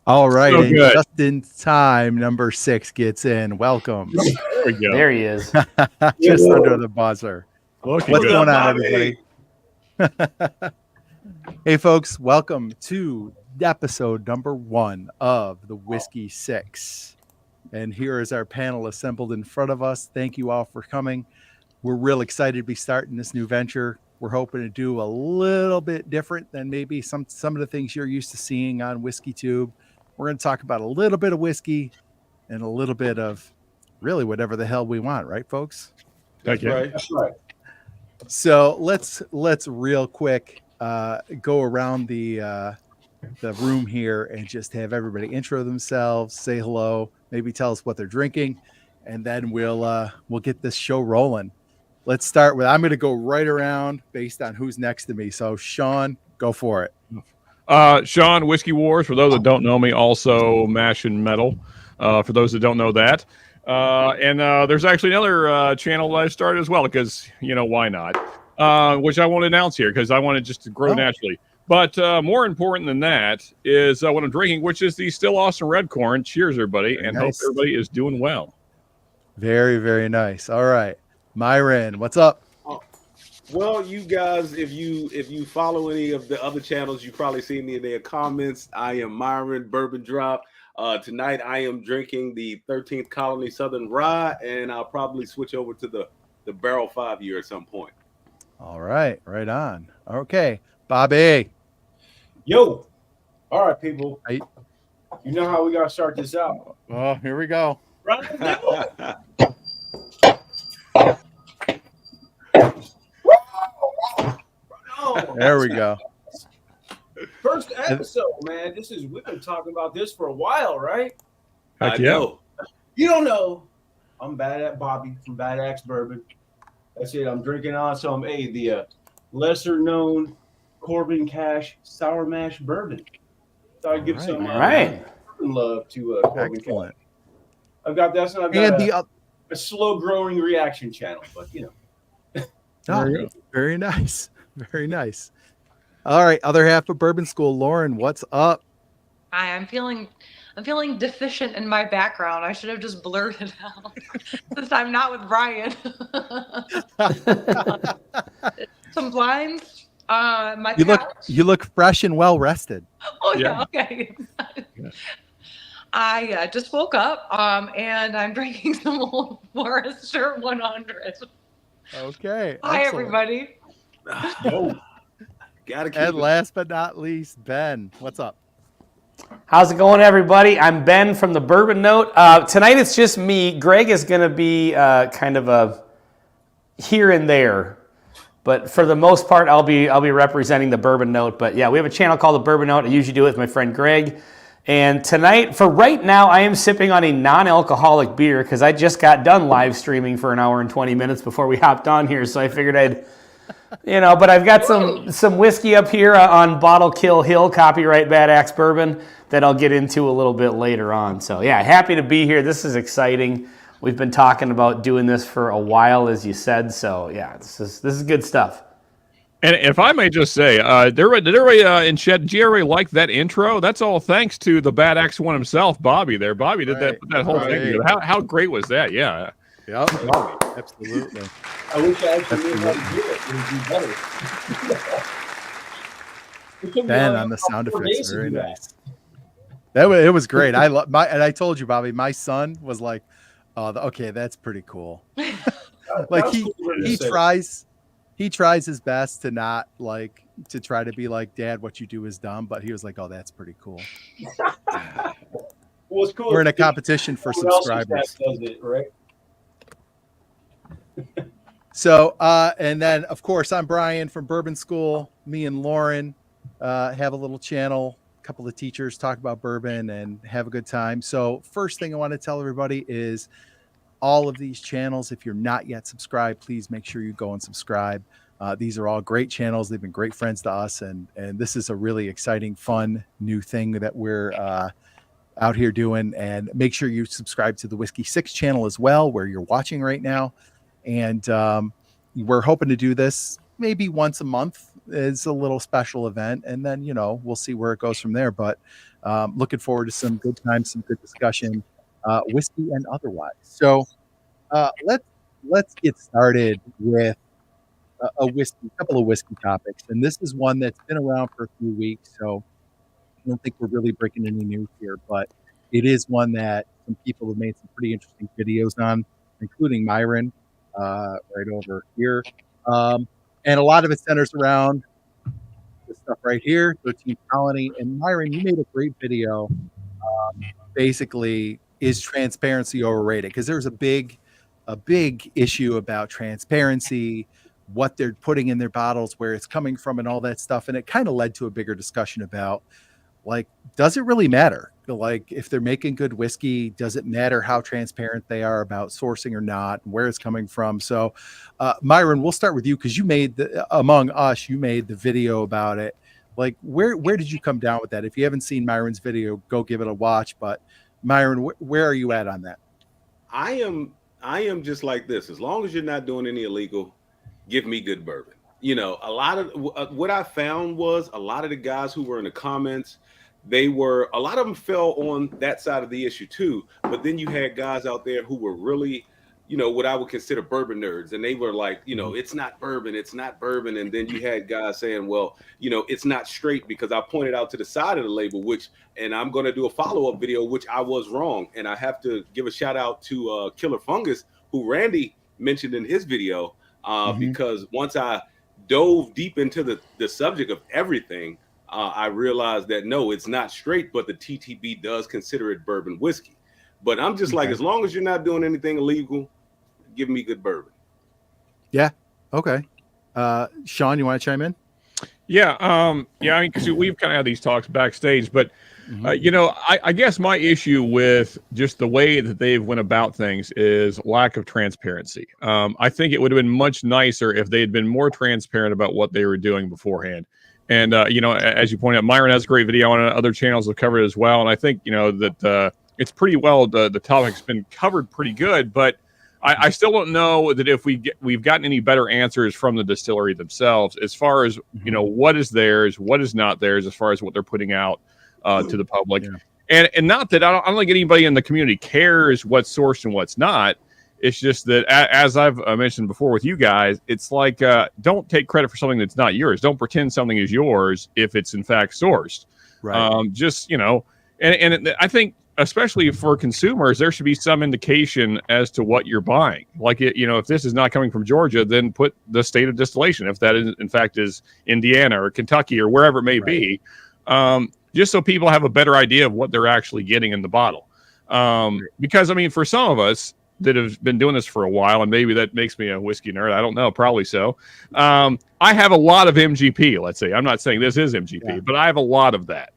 All right, So and good. just in time, number 6 gets in. Welcome. There we go. There he is. Just under the buzzer. Looking What's good. going on, everybody? Hey, folks, welcome to episode number 1 of the Whiskey 6. And here is our panel assembled in front of us. Thank you all for coming. We're real excited to be starting this new venture. We're hoping to do a little bit different than maybe some of the things you're used to seeing on WhiskeyTube. We're going to talk about a little bit of whiskey and a little bit of really whatever the hell we want, right, folks? That's right. That's right. So let's real quick go around the room here and just have everybody intro themselves, say hello, maybe tell us what they're drinking, and then we'll get this show rolling. Let's start with, I'm going to go right around based on who's next to me. So Sean, go for it. Sean, Whiskey Wars, for those that don't know me, also Mash and Metal, for those that don't know that. And there's actually another channel that I started as well, because, why not? Which I won't announce here, because I want it just to grow naturally. But more important than that is what I'm drinking, which is the Still Awesome Red Corn. Cheers, everybody, Very and nice. hope everybody is doing well. Very, very nice. All right. Myron, what's up? Well, you guys, if you follow any of the other channels, you probably see me in their comments. I am Myron Bourbon Drop. Tonight I am drinking the 13th Colony Southern Rye, and I'll probably switch over to the Barrel 5 year at some point. All right. Right on. Okay. Bobby. Yo, all right, people. Hey. You know how we gotta start this out, Oh, here we go. right? There we go. First episode, man. We've been talking about this for a while, right? Heck I yeah. know. You don't know. I'm Bad at Bobby from Bad Axe Bourbon. That's it. I'm drinking on some the lesser known Corbin Cash Sour Mash Bourbon. Thought I'd give All some right. bourbon love to Corbin Excellent. Cash. I've got that. So I've And got a slow growing reaction channel, but oh, very nice. Very nice. All right. Other half of Bourbon School. Lauren, what's up? Hi, I'm feeling deficient in my background. I should have just blurted it out since I'm not with Brian. Some blinds. My couch. You look fresh and well rested. Oh yeah, okay. I just woke up and I'm drinking some Old Forester 100. Okay. Hi excellent. everybody. Yo, gotta keep And it. last but not least, Ben, what's up? How's it going, everybody? I'm Ben from the Bourbon Note. Tonight it's just me. Greg is going to be kind of a here and there, but for the most part, I'll be representing the Bourbon Note. But yeah, we have a channel called the Bourbon Note. I usually do it with my friend Greg. And tonight, for right now, I am sipping on a non-alcoholic beer because I just got done live streaming for an hour and 20 minutes before we hopped on here. So I figured I'd, but I've got some whiskey up here on Bottle Kill Hill, copyright Bad Axe Bourbon, that I'll get into a little bit later on. So yeah, happy to be here. This is exciting. We've been talking about doing this for a while, as you said. So yeah, this is good stuff. And if I may just say, did everybody in chat, did you everybody like that intro? That's all thanks to the Bad Axe one himself, Bobby there. Bobby did that whole thing together. How great was that? Yeah. Yep. Absolutely. I wish I actually knew how to do it. It would be better. It took me Ben like on the sound 4 effects, days to very do that. nice. It was great. And I told you, Bobby, my son was like, "Oh, okay, that's pretty cool." Like That's cool to he say. tries his best to not to try to be like, "Dad, what you do is dumb," but he was like, "Oh, that's pretty cool." Well, it's cool. We're in a competition for Someone else's subscribers. dad does it, right? So, and then of course I'm Brian from Bourbon School. Me and Lauren have a little channel. A couple of teachers talk about bourbon and have a good time. So first thing I want to tell everybody is all of these channels, if you're not yet subscribed, please make sure you go and subscribe. These are all great channels. They've been great friends to us. And this is a really exciting, fun, new thing that we're out here doing. And make sure you subscribe to the Whiskey 6 channel as well, where you're watching right now. And we're hoping to do this maybe once a month, it's a little special event, and then we'll see where it goes from there. But looking forward to some good times, some good discussion, whiskey and otherwise. So let's get started with a couple of whiskey topics, and this is one that's been around for a few weeks, so I don't think we're really breaking any news here, but it is one that some people have made some pretty interesting videos on, including Myron, right over here. And a lot of it centers around this stuff right here, 13th Colony. And Myron, you made a great video. Basically, is transparency overrated? Because there's a big issue about transparency, what they're putting in their bottles, where it's coming from, and all that stuff. And it kind of led to a bigger discussion about, like, does it really matter? Like, if they're making good whiskey, does it matter how transparent they are about sourcing or not, and where it's coming from? So, Myron, we'll start with you, because you made among us, you made the video about it. Like, where did you come down with that? If you haven't seen Myron's video, go give it a watch. But Myron, where are you at on that? I am just like this. As long as you're not doing any illegal, give me good bourbon. A lot of what I found was a lot of the guys who were in the comments, a lot of them fell on that side of the issue too. But then you had guys out there who were really, what I would consider bourbon nerds. And they were like, it's not bourbon, it's not bourbon. And then you had guys saying, well, it's not straight, because I pointed out to the side of the label, and I'm going to do a follow-up video, which I was wrong. And I have to give a shout out to Killer Fungus, who Randy mentioned in his video, because once I dove deep into the subject of everything, I realized that no, it's not straight, but the TTB does consider it bourbon whiskey. But I'm just like, as long as you're not doing anything illegal, give me good bourbon. Yeah. Okay. Sean, you want to chime in? Yeah. I mean, because we've kind of had these talks backstage, but I guess my issue with just the way that they've went about things is lack of transparency. I think it would have been much nicer if they had been more transparent about what they were doing beforehand. And, as you pointed out, Myron has a great video on it. Other channels have covered it as well. And I think, that it's pretty well, the topic's been covered pretty good, but I still don't know that if we've gotten any better answers from the distillery themselves, as far as, what is theirs, what is not theirs, as far as what they're putting out to the public. Yeah. And not that I don't think anybody in the community cares what's sourced and what's not. It's just that, as I've mentioned before with you guys, it's like, don't take credit for something that's not yours. Don't pretend something is yours if it's in fact sourced. Right. And I think, especially for consumers, there should be some indication as to what you're buying. Like, if this is not coming from Georgia, then put the state of distillation. If that is, in fact, is Indiana or Kentucky or wherever it may be, just so people have a better idea of what they're actually getting in the bottle. Because, I mean, for some of us that have been doing this for a while, and maybe that makes me a whiskey nerd, I don't know, probably so. I have a lot of MGP, let's say. I'm not saying this is MGP, but I have a lot of that.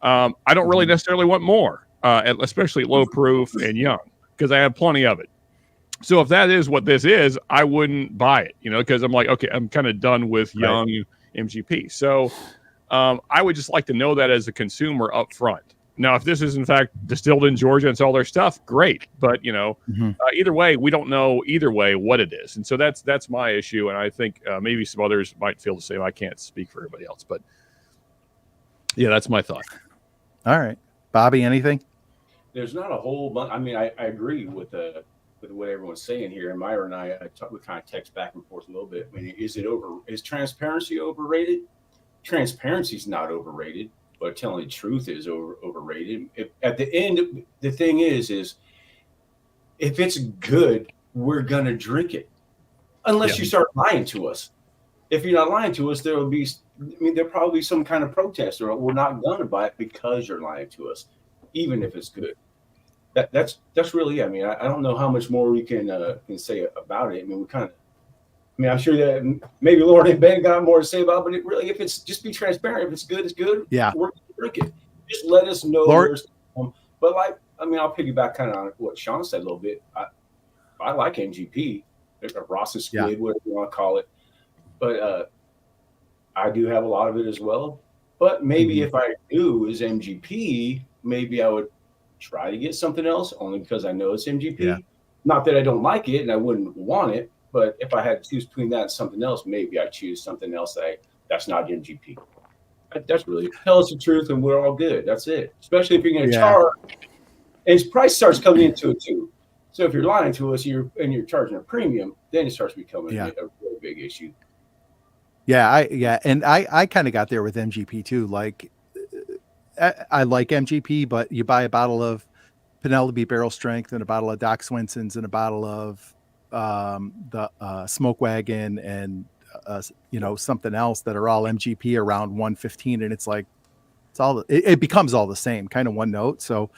I don't really necessarily want more. Especially low proof and young, because I have plenty of it. So if that is what this is, I wouldn't buy it, because I'm like, okay, I'm kind of done with young MGP. So I would just like to know that as a consumer up front. Now, if this is in fact distilled in Georgia and it's all their stuff, great. But either way, we don't know either way what it is, and so that's my issue. And I think maybe some others might feel the same. I can't speak for everybody else, but yeah, that's my thought. All right, Bobby, anything? There's not a whole bunch. I mean, I agree with what everyone's saying here. And Myra and we kind of text back and forth a little bit. I mean, is transparency overrated? Transparency is not overrated, but telling the truth is overrated. At the end, the thing is if it's good, we're gonna drink it, unless you start lying to us. If you're not lying to us, there'll probably be some kind of protest, or we're not gonna buy it because you're lying to us, even if it's good. That's really it. I mean, I don't know how much more we can say about it. I mean, I'm sure that maybe Lauren and Ben got more to say about it, but it really, if it's just be transparent, if it's good, it's good. Yeah, we're gonna drink it. Just let us know. But I'll piggyback kind of on what Sean said a little bit. I like MGP, Ross's Squid, whatever you want to call it. But I do have a lot of it as well. But maybe if I do is MGP, maybe I would try to get something else, only because I know it's MGP. Yeah. Not that I don't like it and I wouldn't want it, but if I had to choose between that and something else, maybe I choose something else that that's not MGP. That's really tell us the truth, and we're all good. That's it. Especially if you're going to charge, and its price starts coming into it too. So if you're lying to us, you're charging a premium, then it starts becoming a really big issue. And I kind of got there with MGP too. Like, I like MGP, but you buy a bottle of Penelope Barrel Strength and a bottle of Doc Swenson's and a bottle of the Smoke Wagon and something else that are all MGP around 115, and it's like it becomes all the same kind of one note. So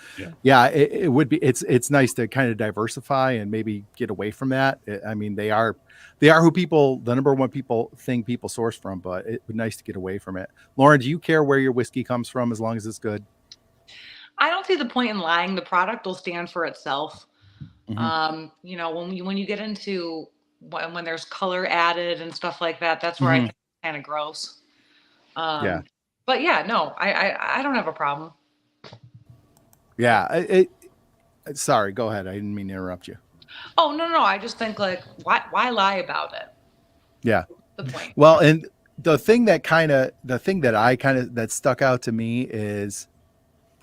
it would be it's nice to kind of diversify and maybe get away from that. I mean, they are who the number one thing people source from, but it would be nice to get away from it. Lauren, do you care where your whiskey comes from as long as it's good? I don't see the point in lying. The product will stand for itself. Mm-hmm. When you get into when there's color added and stuff like that, that's where I think it's kind of gross. But no, I don't have a problem. Yeah. Sorry, go ahead. I didn't mean to interrupt you. Oh, no. I just think, like, why lie about it? Yeah. The point. Well, and the thing that stuck out to me is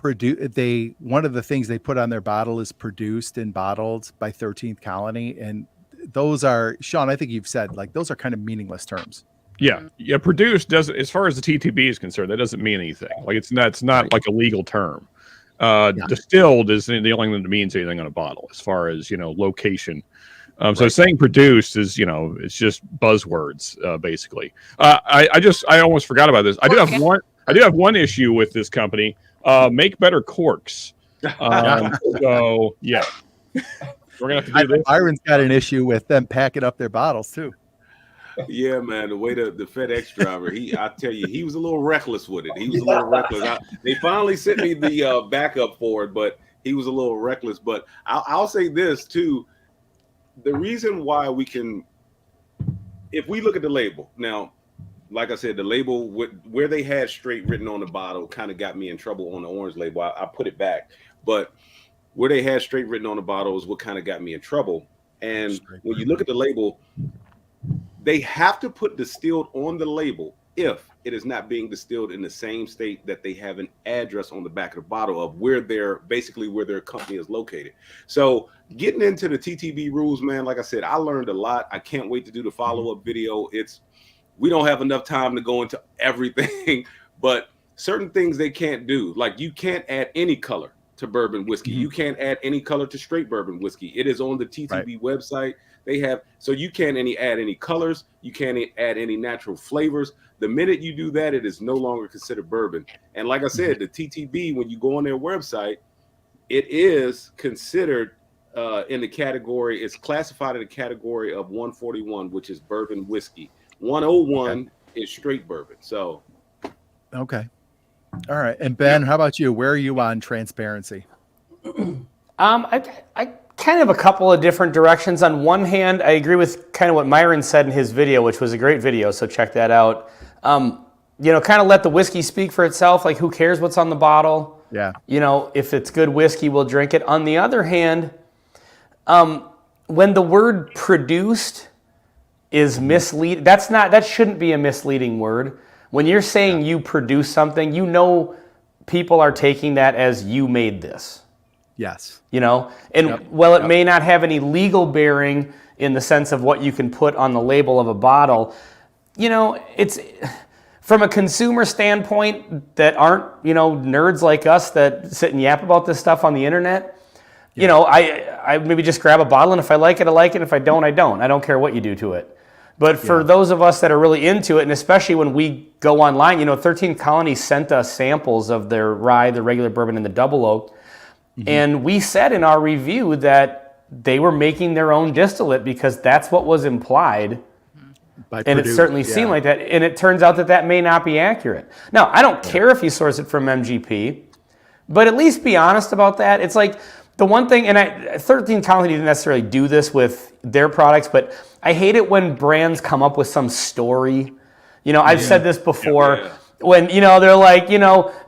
one of the things they put on their bottle is produced and bottled by 13th Colony. And those are, Sean, I think you've said, like, those are kind of meaningless terms. Yeah. Produced doesn't, as far as the TTB is concerned, that doesn't mean anything. Like, it's not like a legal term. Distilled is the only thing that means anything on a bottle as far as, location. So saying produced is, it's just buzzwords, basically. I almost forgot about this. I do have one issue with this company. Make better corks. So yeah, we're gonna have to do this. Byron's got an issue with them packing up their bottles too. Yeah, man. The way the FedEx driver, I tell you, he was a little reckless with it. He was a little reckless. They finally sent me the backup for it, but he was a little reckless. But I'll say this too: the reason why we can, if we look at the label now, like I said, the label where they had straight written on the bottle kind of got me in trouble on the orange label. I put it back, but where they had straight written on the bottle is what kind of got me in trouble. And when you look at the label, they have to put distilled on the label if it is not being distilled in the same state that they have an address on the back of the bottle of where their company is located. So getting into the TTB rules, man, like I said, I learned a lot. I can't wait to do the follow-up video. We don't have enough time to go into everything, but certain things they can't do. Like, you can't add any color to bourbon whiskey. You can't add any color to straight bourbon whiskey. It is on the TTB website. So you can't add any colors. You can't add any natural flavors. The minute you do that, it is no longer considered bourbon. And like I said, the TTB, when you go on their website, it is considered in the category, it's classified in the category of 141, which is bourbon whiskey. 101 is straight bourbon. So, okay, all right. And Ben, how about you? Where are you on transparency? I kind of a couple of different directions. On one hand, I agree with kind of what Myron said in his video, which was a great video. So check that out. Kind of let the whiskey speak for itself. Like, who cares what's on the bottle? Yeah. If it's good whiskey, we'll drink it. On the other hand, when the word produced is misleading, that shouldn't be a misleading word. When you're saying you produce something, people are taking that as you made this. Yes. It may not have any legal bearing in the sense of what you can put on the label of a bottle. It's from a consumer standpoint that aren't, nerds like us that sit and yap about this stuff on the internet. I maybe just grab a bottle, and if I like it, I like it. If I don't, I don't. I don't care what you do to it. But for those of us that are really into it, and especially when we go online, 13th Colony sent us samples of their rye, the regular bourbon, and the double oak. And we said in our review that they were making their own distillate because that's what was implied. It certainly seemed like that. And it turns out that may not be accurate. Now, I don't care if you source it from MGP, but at least be honest about that. It's like the one thing, and 13th Colony didn't necessarily do this with their products, but I hate it when brands come up with some story. I've said this before. When, they're like,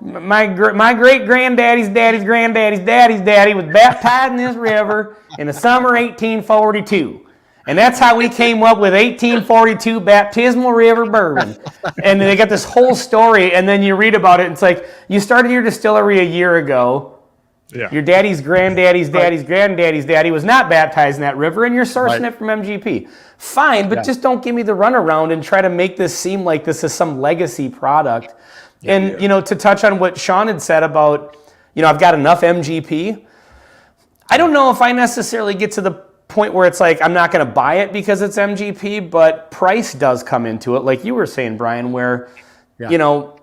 my great granddaddy's daddy's granddaddy's daddy's daddy was baptized in this river in the summer 1842. And that's how we came up with 1842 Baptismal River Bourbon. And they got this whole story, and then you read about it, and it's like, you started your distillery a year ago. Yeah. Your daddy's granddaddy's daddy's granddaddy's daddy was not baptized in that river, and you're sourcing it from MGP. Fine, but just don't give me the runaround and try to make this seem like this is some legacy product. And, you know, to touch on what Sean had said about, you know, I've got enough MGP. I don't know if I necessarily get to the point where it's like I'm not going to buy it because it's MGP, but price does come into it, like you were saying, Brian, where, you know,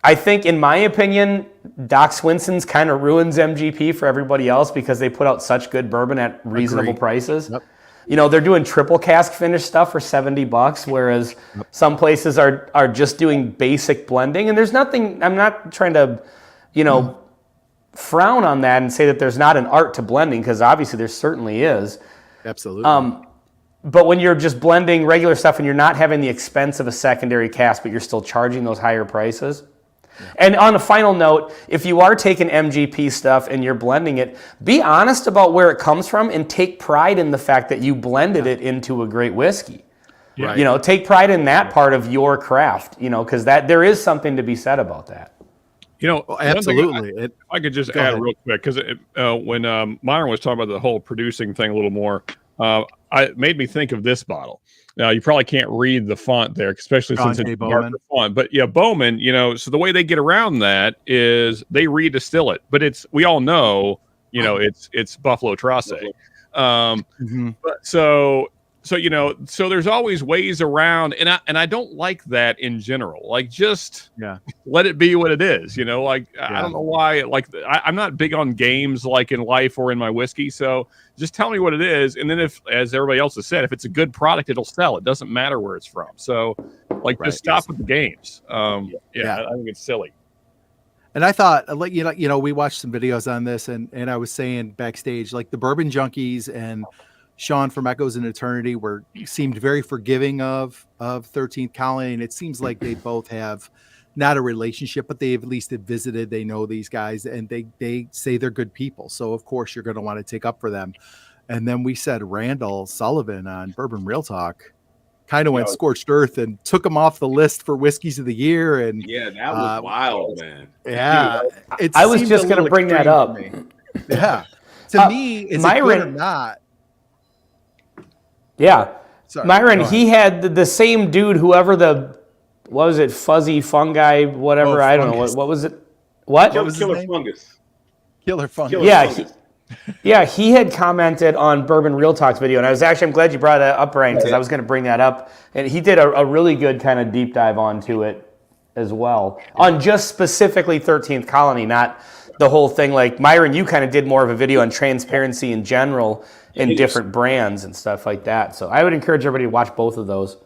I think, in my opinion, Doc Swinson's kind of ruins MGP for everybody else because they put out such good bourbon at reasonable prices. Yep. You know, they're doing triple cask finish stuff for $70, whereas some places are just doing basic blending. And there's nothing, I'm not trying to, you know, frown on that and say that there's not an art to blending, because obviously there certainly is. Absolutely. But when you're just blending regular stuff and you're not having the expense of a secondary cask, but you're still charging those higher prices. Yeah. And on a final note, if you are taking MGP stuff and you're blending it, be honest about where it comes from and take pride in the fact that you blended it into a great whiskey. Right. You know, take pride in that part of your craft, you know, because that there is something to be said about that. You know, absolutely. If I could just add real quick, because when Myron was talking about the whole producing thing a little more, it made me think of this bottle. Now, you probably can't read the font there, especially since it's a darker font. But yeah, Bowman, you know, so the way they get around that is they redistill it. But we all know, you know, it's Buffalo Trace. But so you know, so there's always ways around, and I don't like that in general. Like, just let it be what it is. You know, like I don't know why. Like I'm not big on games like in life or in my whiskey. So just tell me what it is, and then if, as everybody else has said, if it's a good product, it'll sell. It doesn't matter where it's from. So like, just stop with the games. I think it's silly. And I thought, like, you know, we watched some videos on this, and I was saying backstage, like, the Bourbon Junkies and Sean from Echoes in Eternity seemed very forgiving of 13th Colony, and it seems like they both have not a relationship, but they've at least visited. They know these guys, and they say they're good people. So of course you're going to want to take up for them. And then we said Randall Sullivan on Bourbon Real Talk kind of went scorched earth and took him off the list for whiskeys of the year. And that was wild, man. Yeah, I was just going to bring that up. Yeah, to me, is it good or not? Yeah. Sorry, Myron, he had the same dude, whoever what was it, fuzzy fungi, whatever, I don't know. What was it? What? Killer fungus. Killer fungus. Yeah, he had commented on Bourbon Real Talk's video, and I'm glad you brought that up, Brian, because I was going to bring that up. And he did a really good kind of deep dive onto it as well, on just specifically 13th Colony, not the whole thing. Like, Myron, you kind of did more of a video on transparency in general in different brands and stuff like that. So I would encourage everybody to watch both of those.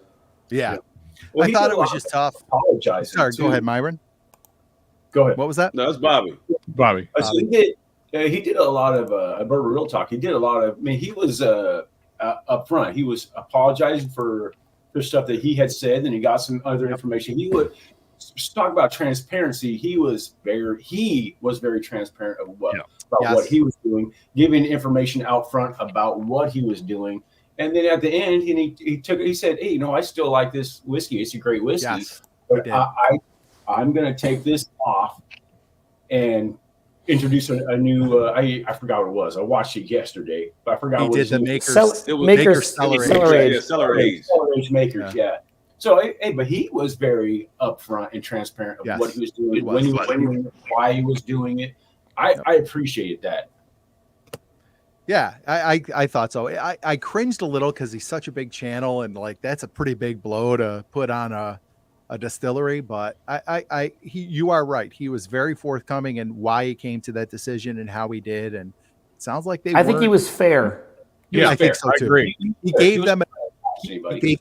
Yeah. Well, I thought it was just tough. Sorry, go ahead, Myron. Go ahead. What was that? No, it's Bobby. So he did a lot of Bourbon Real Talk. He did a lot of, I mean, he was up front. He was apologizing for stuff that he had said, and he got some other information. He would talk about transparency. He was very transparent of what he was doing, giving information out front about what he was doing. And then at the end, he said, "Hey, you know, I still like this whiskey. It's a great whiskey, but I'm going to take this off and introduce a new. I forgot what it was. I watched it yesterday, but I forgot what it was. Makers Cellar Age Makers. Yeah. So, but he was very upfront and transparent of what he was doing, when he was doing it, why he was doing it. I appreciated that. Yeah, I thought so. I cringed a little because he's such a big channel, and like, that's a pretty big blow to put on a distillery. But you are right. He was very forthcoming in why he came to that decision and how he did. And it sounds like I think he was fair. I think so too. I agree. He gave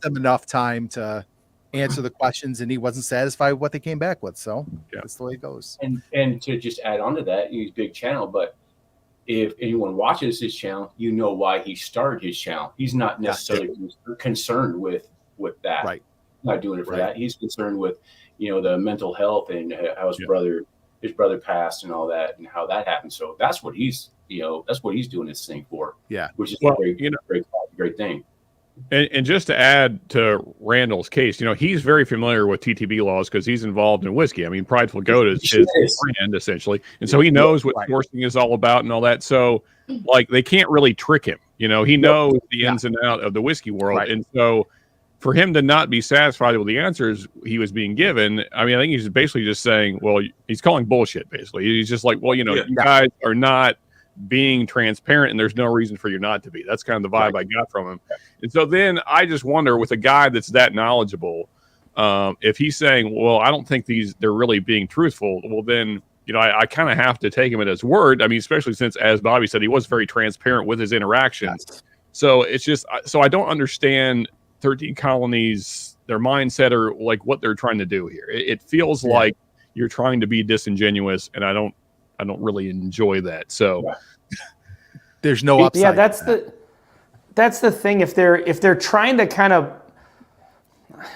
them enough time to answer the questions, and he wasn't satisfied with what they came back with. So that's the way it goes. And to just add on to that, he's a big channel, but if anyone watches his channel, you know why he started his channel. He's not necessarily concerned with that. Right. Not doing it for that. He's concerned with, you know, the mental health and how his brother passed and all that and how that happened. So that's what he's doing this thing for. Yeah. Which is a great thing. And just to add to Randall's case, he's very familiar with TTB laws because he's involved in whiskey. I mean, Prideful Goat is his brand, essentially. And so he knows what sourcing is all about and all that. So, like, they can't really trick him. He knows the ins and out of the whiskey world. Right. And so for him to not be satisfied with the answers he was being given, I mean, I think he's basically just saying, well, he's calling bullshit, basically. He's just like, well, you guys are not being transparent and there's no reason for you not to be. That's kind of the vibe I got from him. And so then I just wonder, with a guy that's that knowledgeable, if he's saying, well, I don't think they're really being truthful, well then, I kind of have to take him at his word. I mean, especially since, as Bobby said, he was very transparent with his interactions. Yes. So it's just, so I don't understand 13 Colonies, their mindset, or like what they're trying to do here. It feels like you're trying to be disingenuous, and I don't really enjoy that. So there's no upside. Yeah, that's the thing. If they're trying to kind of,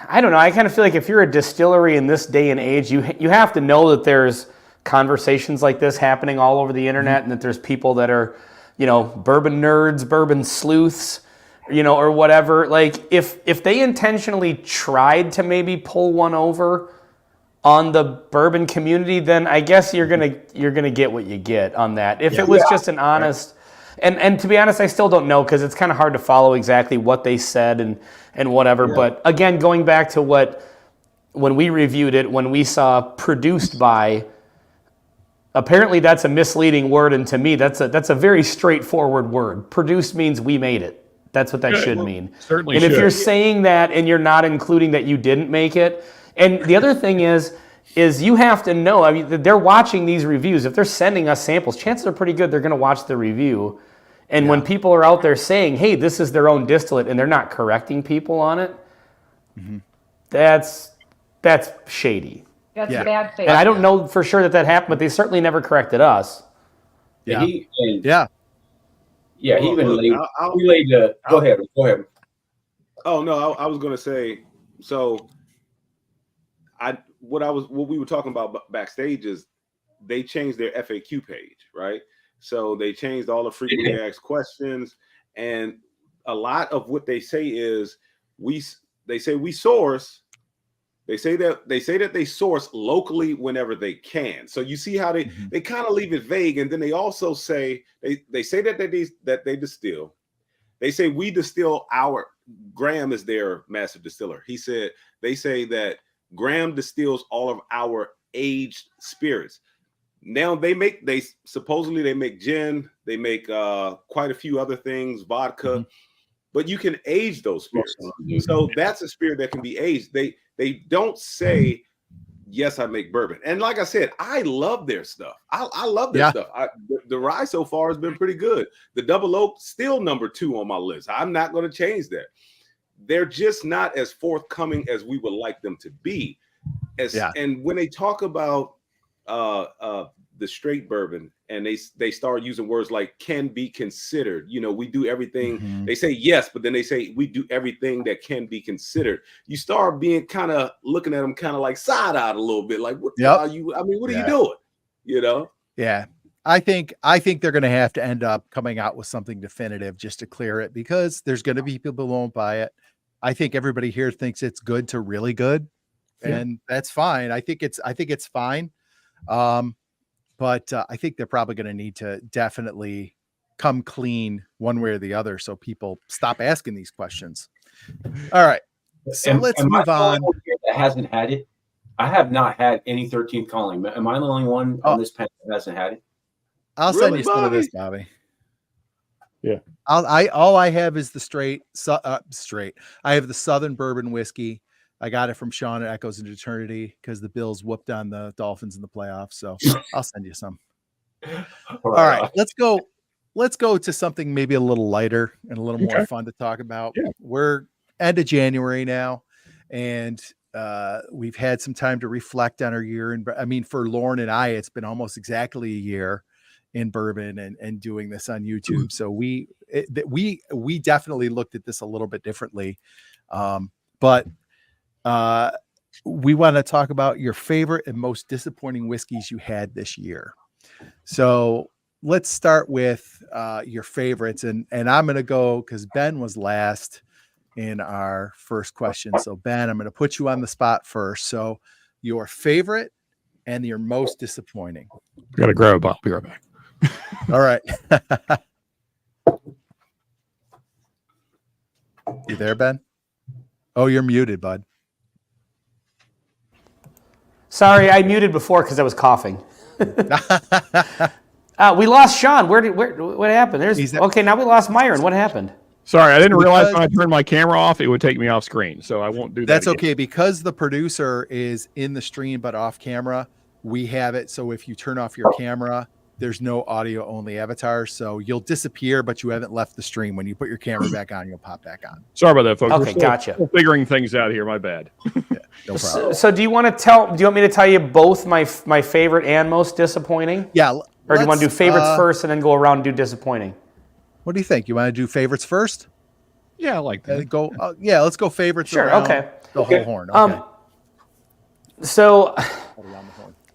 I don't know, I kind of feel like if you're a distillery in this day and age, you have to know that there's conversations like this happening all over the internet, and that there's people that are, bourbon nerds, bourbon sleuths, or whatever. Like if they intentionally tried to maybe pull one over on the bourbon community, then I guess you're gonna get what you get on that. If it was just an honest, and to be honest, I still don't know, because it's kind of hard to follow exactly what they said and whatever. Yeah. But again, going back to when we reviewed it, when we saw produced by, apparently that's a misleading word, and to me that's a very straightforward word. Produced means we made it. That's what that should mean. Certainly. And if you're saying that and you're not including that you didn't make it, and the other thing is you have to know, I mean, they're watching these reviews. If they're sending us samples, chances are pretty good they're going to watch the review. And when people are out there saying, hey, this is their own distillate, and they're not correcting people on it, that's shady. That's bad faith. And I don't know for sure that happened, but they certainly never corrected us. Yeah. He laid go ahead. Oh no, I was gonna say, so what we were talking about backstage is they changed their FAQ page, right? So they changed all the frequently asked questions, and a lot of what they say is they say that they source locally whenever they can. So you see how they kind of leave it vague, and then they also say they say that they distill. They say we distill Graham is their master distiller. They say that Graham distills all of our aged spirits. Now they supposedly make gin, they make quite a few other things, vodka, but you can age those spirits. So that's a spirit that can be aged. They don't say, yes, I make bourbon. And like I said, I love their stuff. I love their stuff. The rye so far has been pretty good. The double oak still number 2 on my list. I'm not going to change that. They're just not as forthcoming as we would like them to be. And when they talk about the straight bourbon, and they start using words like can be considered, we do everything. They say yes, but then they say we do everything that can be considered. You start being kind of looking at them kind of like side-eyed a little bit, like what are you? I mean, what are you doing? Yeah. I think they're going to have to end up coming out with something definitive just to clear it, because there's going to be people who won't buy it. I think everybody here thinks it's good to really good, and that's fine. I think it's fine. But I think they're probably going to need to definitely come clean one way or the other, so people stop asking these questions. All right, so let's move on. That hasn't had it. I have not had any 13th Colony. Am I the only one on this panel that hasn't had it? I'll send you some of this, Bobby. Yeah. All I have is the straight. I have the Southern Bourbon whiskey. I got it from Sean at Echoes into Eternity because the Bills whooped on the Dolphins in the playoffs. So I'll send you some. All right, let's go to something maybe a little lighter and a little more fun to talk about. Yeah. We're end of January now, and we've had some time to reflect on our year. And I mean, for Lauren and I, it's been almost exactly a year in bourbon and doing this on YouTube. So we definitely looked at this a little bit differently. But we want to talk about your favorite and most disappointing whiskeys you had this year. So let's start with your favorites, and I'm going to go because Ben was last. in our first question. So Ben, I'm going to put you on the spot first. So your favorite and your most disappointing. Got to grab a bottle. Be right back. All right. You there, Ben? Oh, you're muted, bud. Sorry, I muted before because I was coughing. We lost Sean. What happened? Okay, now we lost Myron. What happened? Sorry, I didn't realize when I turned my camera off, it would take me off screen. So I won't do that. That's again. okay, because the producer is in the stream but off camera. We have it so if you turn off your camera, there's no audio only avatar. So you'll disappear, but you haven't left the stream. When you put your camera back on, you'll pop back on. Sorry about that, folks. Okay, gotcha. Still figuring things out here. My bad. Yeah, no problem. So do you want me to tell you both my favorite and most disappointing? Yeah. Or do you want to do favorites first and then go around and do disappointing? What do you think? You want to do favorites first? Yeah, I like that. Let's go favorites. Sure. Around Okay. The whole horn. Okay. So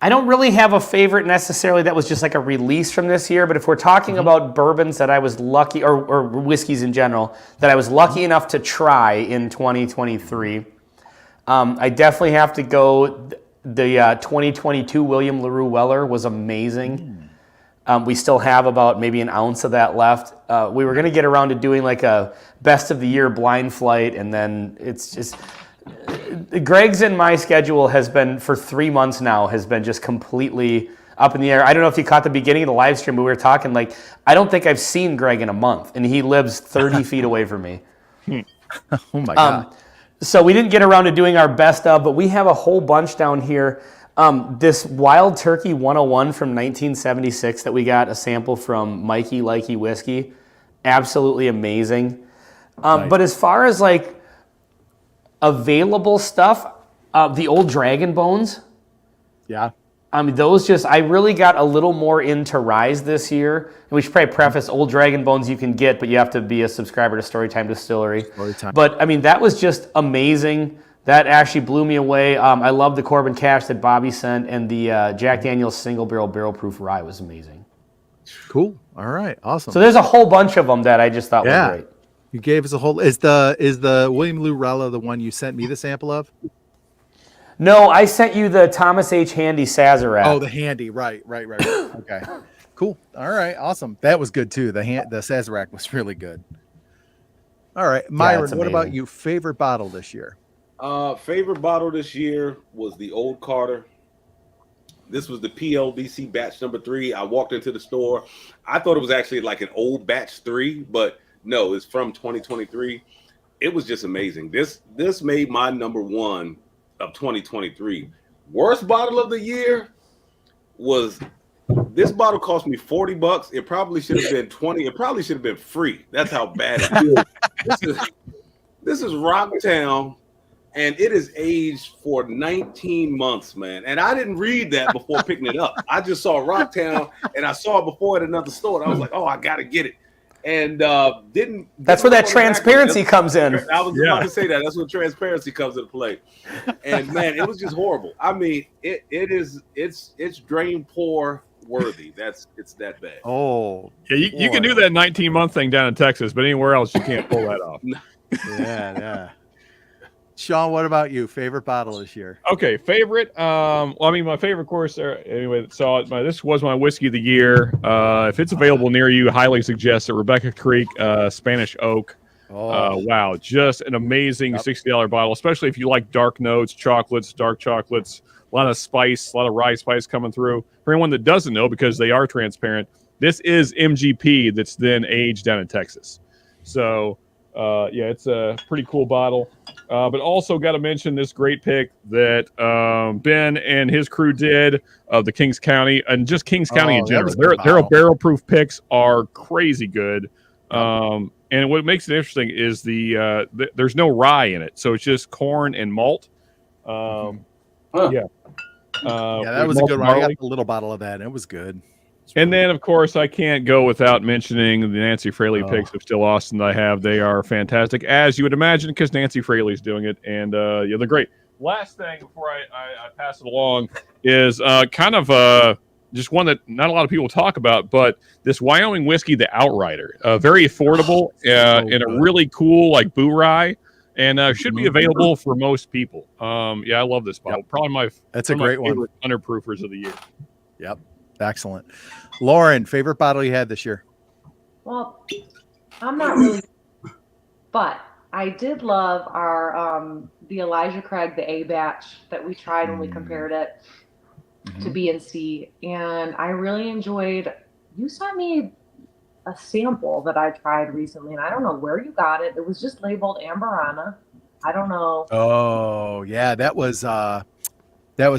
I don't really have a favorite necessarily that was just like a release from this year, but if we're talking about bourbons that I was lucky, or whiskeys in general, that I was lucky enough to try in 2023, I definitely have to go. The 2022 William LaRue Weller was amazing. We still have about maybe an ounce of that left. We were going to get around to doing like a best of the year blind flight, and then it's just Greg's and my schedule has been for 3 months now has been just completely up in the air. I don't know if you caught the beginning of the live stream, but we were talking like I don't think I've seen Greg in a month, and he lives 30 feet away from me. Oh my God. So we didn't get around to doing our best of, but we have a whole bunch down here. This Wild Turkey 101 from 1976 that we got a sample from Mikey Likey Whiskey, absolutely amazing. Nice. But as far as like available stuff, the old Dragon Bones, Yeah. those I really got a little more into Rise this year. And we should probably preface Old Dragon Bones you can get, but you have to be a subscriber to Storytime Distillery. Storytime. But that was just amazing. That actually blew me away. I love the Corbin Cash that Bobby sent, and the Jack Daniel's Single Barrel Proof Rye was amazing. Cool. All right. Awesome. So there's a whole bunch of them that I just thought were great. You gave us a whole. Is the William Lurella the one you sent me the sample of? No, I sent you the Thomas H. Handy Sazerac. Oh, the Handy. Right. Okay. Cool. All right. Awesome. That was good too. The Sazerac was really good. All right, Myron. it's What about amazing. you? Favorite bottle this year? Favorite bottle this year was the Old Carter. This was the PLBC batch number 3. I walked into the store. I thought it was actually like an old batch 3, but no, it's from 2023. It was just amazing. This made my number 1 of 2023. Worst bottle of the year was this bottle cost me $40. It probably should have been 20. It probably should have been free. That's how bad it is. This is Rocktown. And it is aged for 19 months, man. And I didn't read that before picking it up. I just saw Rocktown, and I saw it before at another store. And I was like, oh, I got to get it. And didn't. That's where that transparency comes in. I was about to say that. That's when transparency comes into play. And man, it was just horrible. I mean, it's drain pour worthy. It's that bad. Oh, Yeah, you can do that 19-month thing down in Texas, but anywhere else you can't pull that off. yeah. Sean, what about you? Favorite bottle this year? Okay, favorite. My favorite course. Anyway, this was my whiskey of the year. If it's available near you, highly suggest it. Rebecca Creek Spanish Oak. Wow, just an amazing $60 bottle, especially if you like dark notes, chocolates, dark chocolates, a lot of spice, a lot of rye spice coming through. For anyone that doesn't know, because they are transparent, this is MGP that's then aged down in Texas. So, it's a pretty cool bottle. But also got to mention this great pick that Ben and his crew did of the Kings County, and just Kings County in general. Their barrel proof picks are crazy good. And what makes it interesting is there's no rye in it, so it's just corn and malt. That was a good one. I got a little bottle of that, and it was good. And then, of course, I can't go without mentioning the Nancy Fraley picks of Still Austin that I have. They are fantastic, as you would imagine, because Nancy Fraley's doing it, and they're great. Last thing before I pass it along is just one that not a lot of people talk about, but this Wyoming whiskey, the Outrider, very affordable and a really cool like boo rye. and should be available for most people. Yeah, I love this bottle. Probably That's a great one. favorite underproofers of the year. Yep. Excellent. Lauren, favorite bottle you had this year? Well, I'm not really, but I did love our the Elijah Craig, the A batch that we tried when we compared it to B and C, and I really enjoyed. You sent me a sample that I tried recently, and I don't know where you got it. It was just labeled Amberana. I don't know. Oh yeah, that was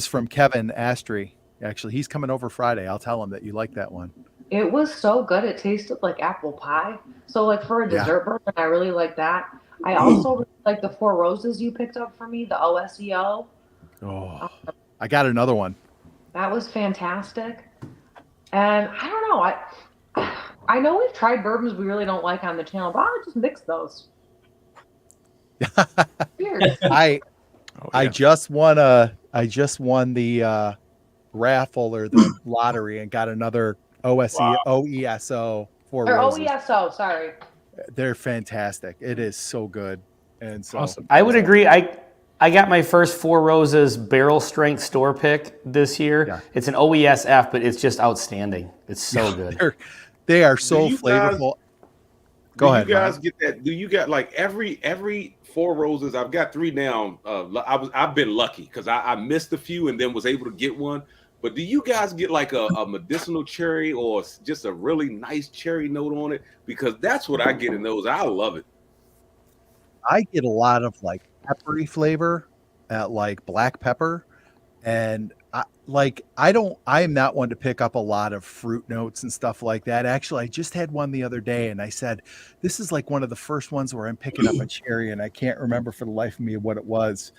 from Kevin Astry. Actually, he's coming over Friday. I'll tell him that you like that one. It was so good. It tasted like apple pie. So like for a dessert bourbon, I really like that. I also really like the Four Roses you picked up for me, the OSEO. Oh, I got another one. That was fantastic. And I don't know. I know we've tried bourbons we really don't like on the channel, but I'll just mix those. Weird. I just won the raffle or the lottery and got another OESO Four Or Roses. OESO, sorry. They're fantastic. It is so good. And so Awesome. I would agree. I got my first Four Roses barrel strength store pick this year. Yeah. It's an OESF, but it's just outstanding. It's so good. They are so Do you guys- flavorful. Go ahead. Do you guys Ryan. get that? Do you got like every Four Roses? I've got 3 now. I've been lucky because I missed a few and then was able to get one. But do you guys get like a medicinal cherry or just a really nice cherry note on it? Because that's what I get in those. I love it. I get a lot of like peppery flavor, like black pepper, and I am not one to pick up a lot of fruit notes and stuff like that. Actually, I just had one the other day, and I said, this is like one of the first ones where I'm picking up a cherry, and I can't remember for the life of me what it was.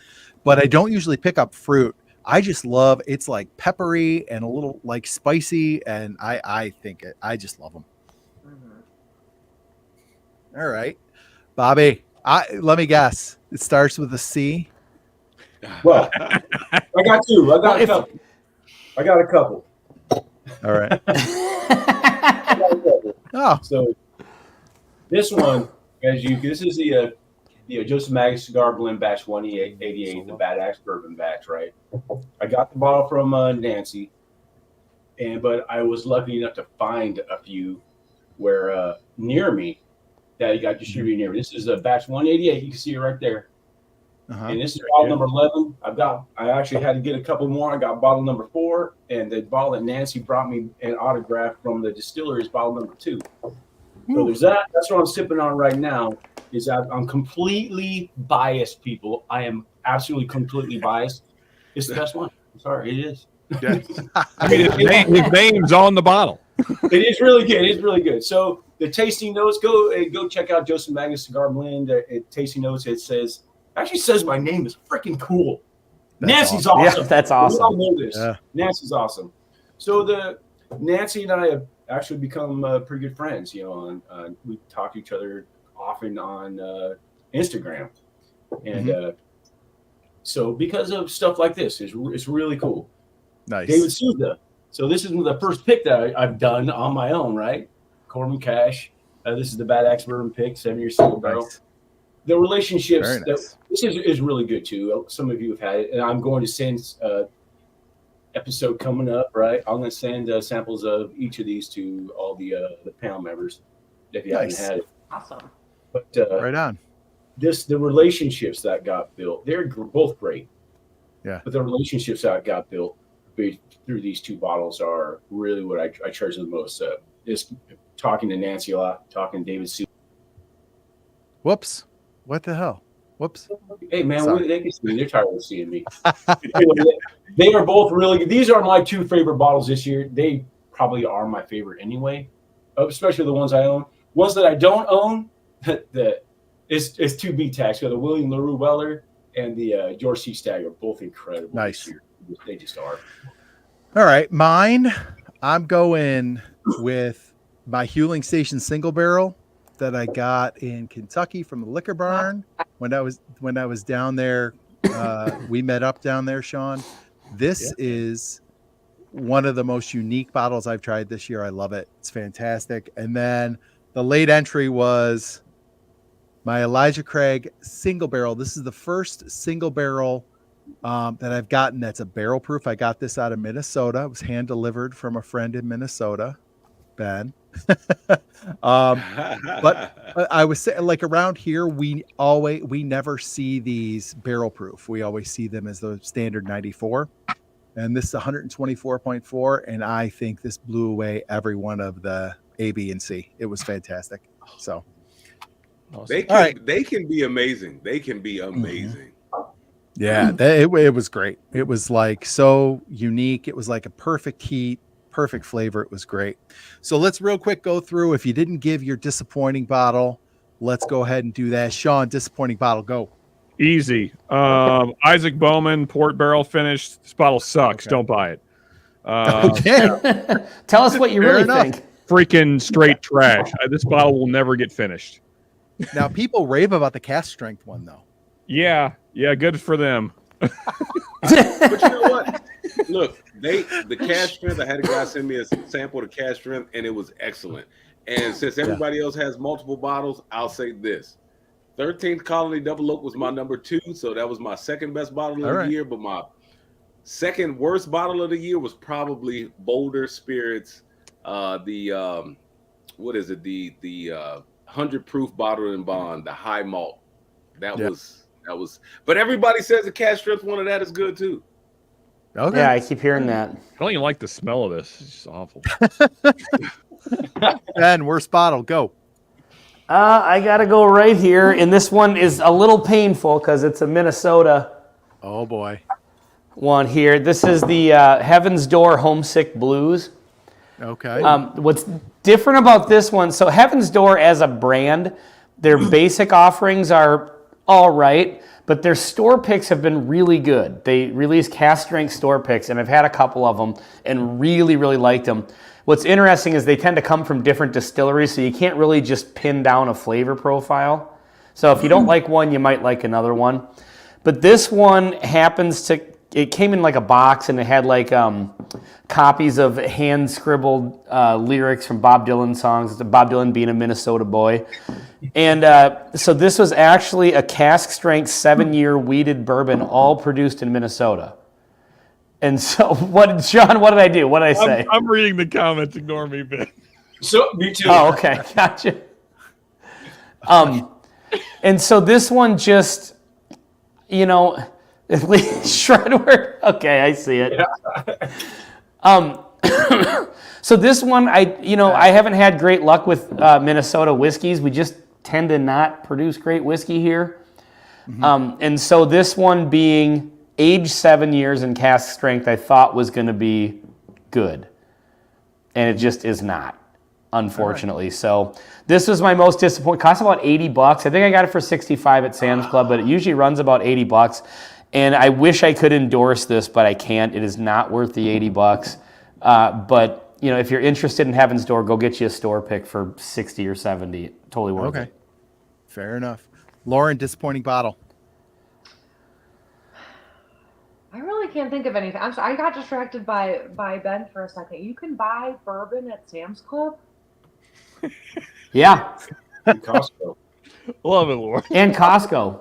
But I don't usually pick up fruit. I just love it's like peppery and a little like spicy, and I just love them. All right, Bobby. Let me guess. It starts with a C. Well, I got two. I got a couple. All right. Oh, So this one, this is the Joseph Magus Cigar Blend Batch 188, the Bad Axe Bourbon Batch, right? I got the bottle from Nancy, but I was lucky enough to find a few where near me that got distributed near me. This is a Batch 188. You can see it right there. And this is bottle number 11. I actually had to get a couple more. I got bottle number 4, and the bottle that Nancy brought me an autograph from the distillery is bottle number 2. So there's that. That's what I'm sipping on right now. I'm completely biased, people. I am absolutely completely biased. It's the best one. I'm sorry, it is. yeah. I mean, his name's on the bottle. It is really good. It's really good. So the tasting notes, go check out Joseph Magnus Cigar Blend. Tasting notes, it actually says my name is freaking cool. Nancy's awesome. Yeah, that's We all awesome. know this. Yeah. Nancy's awesome. So Nancy and I have actually become pretty good friends. We talk to each other often on Instagram, and so because of stuff like this, it's really cool. Nice. David Souza. So this is the first pick that I've done on my own, right? Corbin Cash. This is the Bad Axe Bourbon pick, 7-year single barrel. Nice. The relationships, Very nice. this is really good too. Some of you have had it, and I'm going to send episode coming up, right? I'm going to send samples of each of these to all the panel members if you Nice. haven't had it. Awesome. But Right on. the relationships that got built, they're both great. Yeah. But the relationships that got built through these 2 bottles are really what I treasure the most. Is talking to Nancy a lot, talking to David Souza. Whoops. What the hell? Whoops. Hey man, Sorry. they can see me. They're tired of seeing me. They are both really good. These are my 2 favorite bottles this year. They probably are my favorite anyway, especially the ones I own. Ones that I don't own, it's 2 B-Tacs. The William LaRue Weller and the George C. Stagg are both incredible. Nice. This year. They just are. All right. Mine, I'm going with my Hewling Station single barrel that I got in Kentucky from the liquor barn when I was down there. We met up down there, Sean. This is one of the most unique bottles I've tried this year. I love it. It's fantastic. And then the late entry was my Elijah Craig single barrel. This is the first single barrel that I've gotten that's a barrel proof. I got this out of Minnesota. It was hand delivered from a friend in Minnesota, Ben. But I was saying, like, around here, we never see these barrel proof. We always see them as the standard 94. And this is 124.4. And I think this blew away every one of the A, B, and C. It was fantastic. So they can be amazing. They can be amazing. Yeah, it was great. It was like so unique. It was like a perfect heat, perfect flavor. It was great. So let's real quick go through. If you didn't give your disappointing bottle, let's go ahead and do that. Sean, disappointing bottle, go. Easy. Isaac Bowman, port barrel finish. This bottle sucks. Okay. Don't buy it. Okay. Tell us what you Fair really enough. think. Freaking straight trash. This bottle will never get finished. Now people rave about the cast strength one though. Yeah, good for them. But you know what? Look, the cash strength. I had a guy send me a sample of the cash strength, and it was excellent. And since everybody else has multiple bottles, I'll say this: 13th Colony Double Oak was my number 2, so that was my second best bottle of the year. But my second worst bottle of the year was probably Boulder Spirits. The 100 proof bottle and bond, the high malt. That was. But everybody says the cash strength one of that is good too. Okay. Yeah, I keep hearing that. I don't even like the smell of this. It's just awful. Ben, worst bottle, go. I got to go right here. And this one is a little painful because it's a Minnesota Oh boy. one here. This is the Heaven's Door Homesick Blues. Okay. What's different about this one, so Heaven's Door as a brand, their basic offerings are all right, but their store picks have been really good. They release cast strength store picks, and I've had a couple of them and really, really liked them. What's interesting is they tend to come from different distilleries, so you can't really just pin down a flavor profile. So if you don't like one, you might like another one. But this one it came in like a box, and it had like copies of hand-scribbled lyrics from Bob Dylan songs, Bob Dylan being a Minnesota boy. And so this was actually a cask-strength 7-year wheated bourbon, all produced in Minnesota. And so, Sean, what did I do? What did I say? I'm reading the comments. Ignore me, Ben. So me too. Oh, okay. Gotcha. And so this one just, at least Shredward. Okay, I see it. Yeah. So this one, I haven't had great luck with Minnesota whiskeys. We just tend to not produce great whiskey here. Mm-hmm. And so this one being aged 7 years in cask strength, I thought was going to be good. And it just is not, unfortunately. Right. So this was my most disappointing. Cost about $80. I think I got it for $65 at Sam's Club, but it usually runs about $80. And I wish I could endorse this, but I can't. It is not worth the $80. But if you're interested in Heaven's Door, go get you a store pick for $60 or $70. Totally worth it. Fair enough. Lauren, disappointing bottle. I really can't think of anything. I got distracted by Ben for a second. You can buy bourbon at Sam's Club? Yeah. And Costco. Love it, Lauren. And Costco.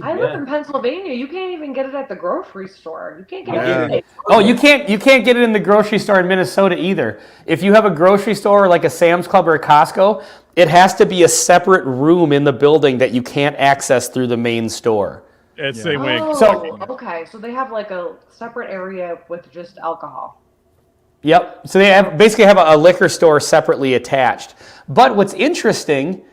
I live in Pennsylvania. You can't even get it at the grocery store. You can't get it. Oh, you can't get it in the grocery store in Minnesota either. If you have a grocery store like a Sam's Club or a Costco, it has to be a separate room in the building that you can't access through the main store. It's same way. So okay, so they have like a separate area with just alcohol. Yep. So they basically have a liquor store separately attached. But what's interesting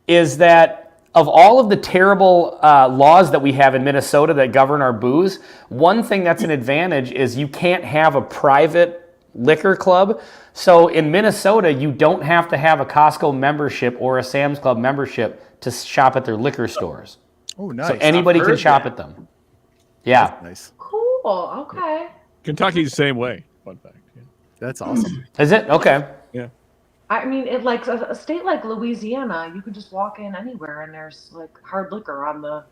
is that of all of the terrible laws that we have in Minnesota that govern our booze, one thing that's an advantage is you can't have a private liquor club. So in Minnesota, you don't have to have a Costco membership or a Sam's Club membership to shop at their liquor stores. Oh, nice. So anybody can shop at them. Yeah. That's nice. Cool. Okay. Kentucky's the same way. Fun fact. Yeah. That's awesome. Is it? Okay. Yeah. I mean, it like a state like Louisiana, you can just walk in anywhere and there's like hard liquor on the.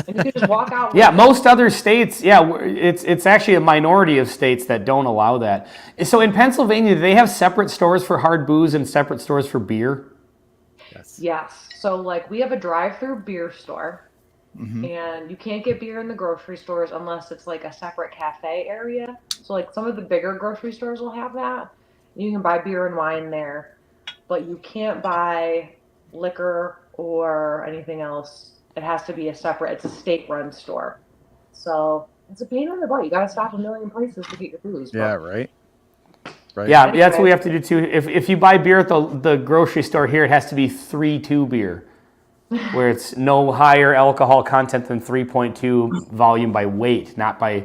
And you can just walk out. Yeah, most other states, it's actually a minority of states that don't allow that. So in Pennsylvania, do they have separate stores for hard booze and separate stores for beer? Yes. So like we have a drive-through beer store, Mm-hmm. and you can't get beer in the grocery stores unless it's like a separate cafe area. So like some of the bigger grocery stores will have that. You can buy beer and wine there, but you can't buy liquor or anything else. It has to be it's a state-run store. So it's a pain in the butt. You got to stop a million places to get your booze. Yeah, right. Right. Yeah, that's what we have to do too. If you buy beer at the grocery store here, it has to be 3.2 beer, where it's no higher alcohol content than 3.2 volume by weight, not by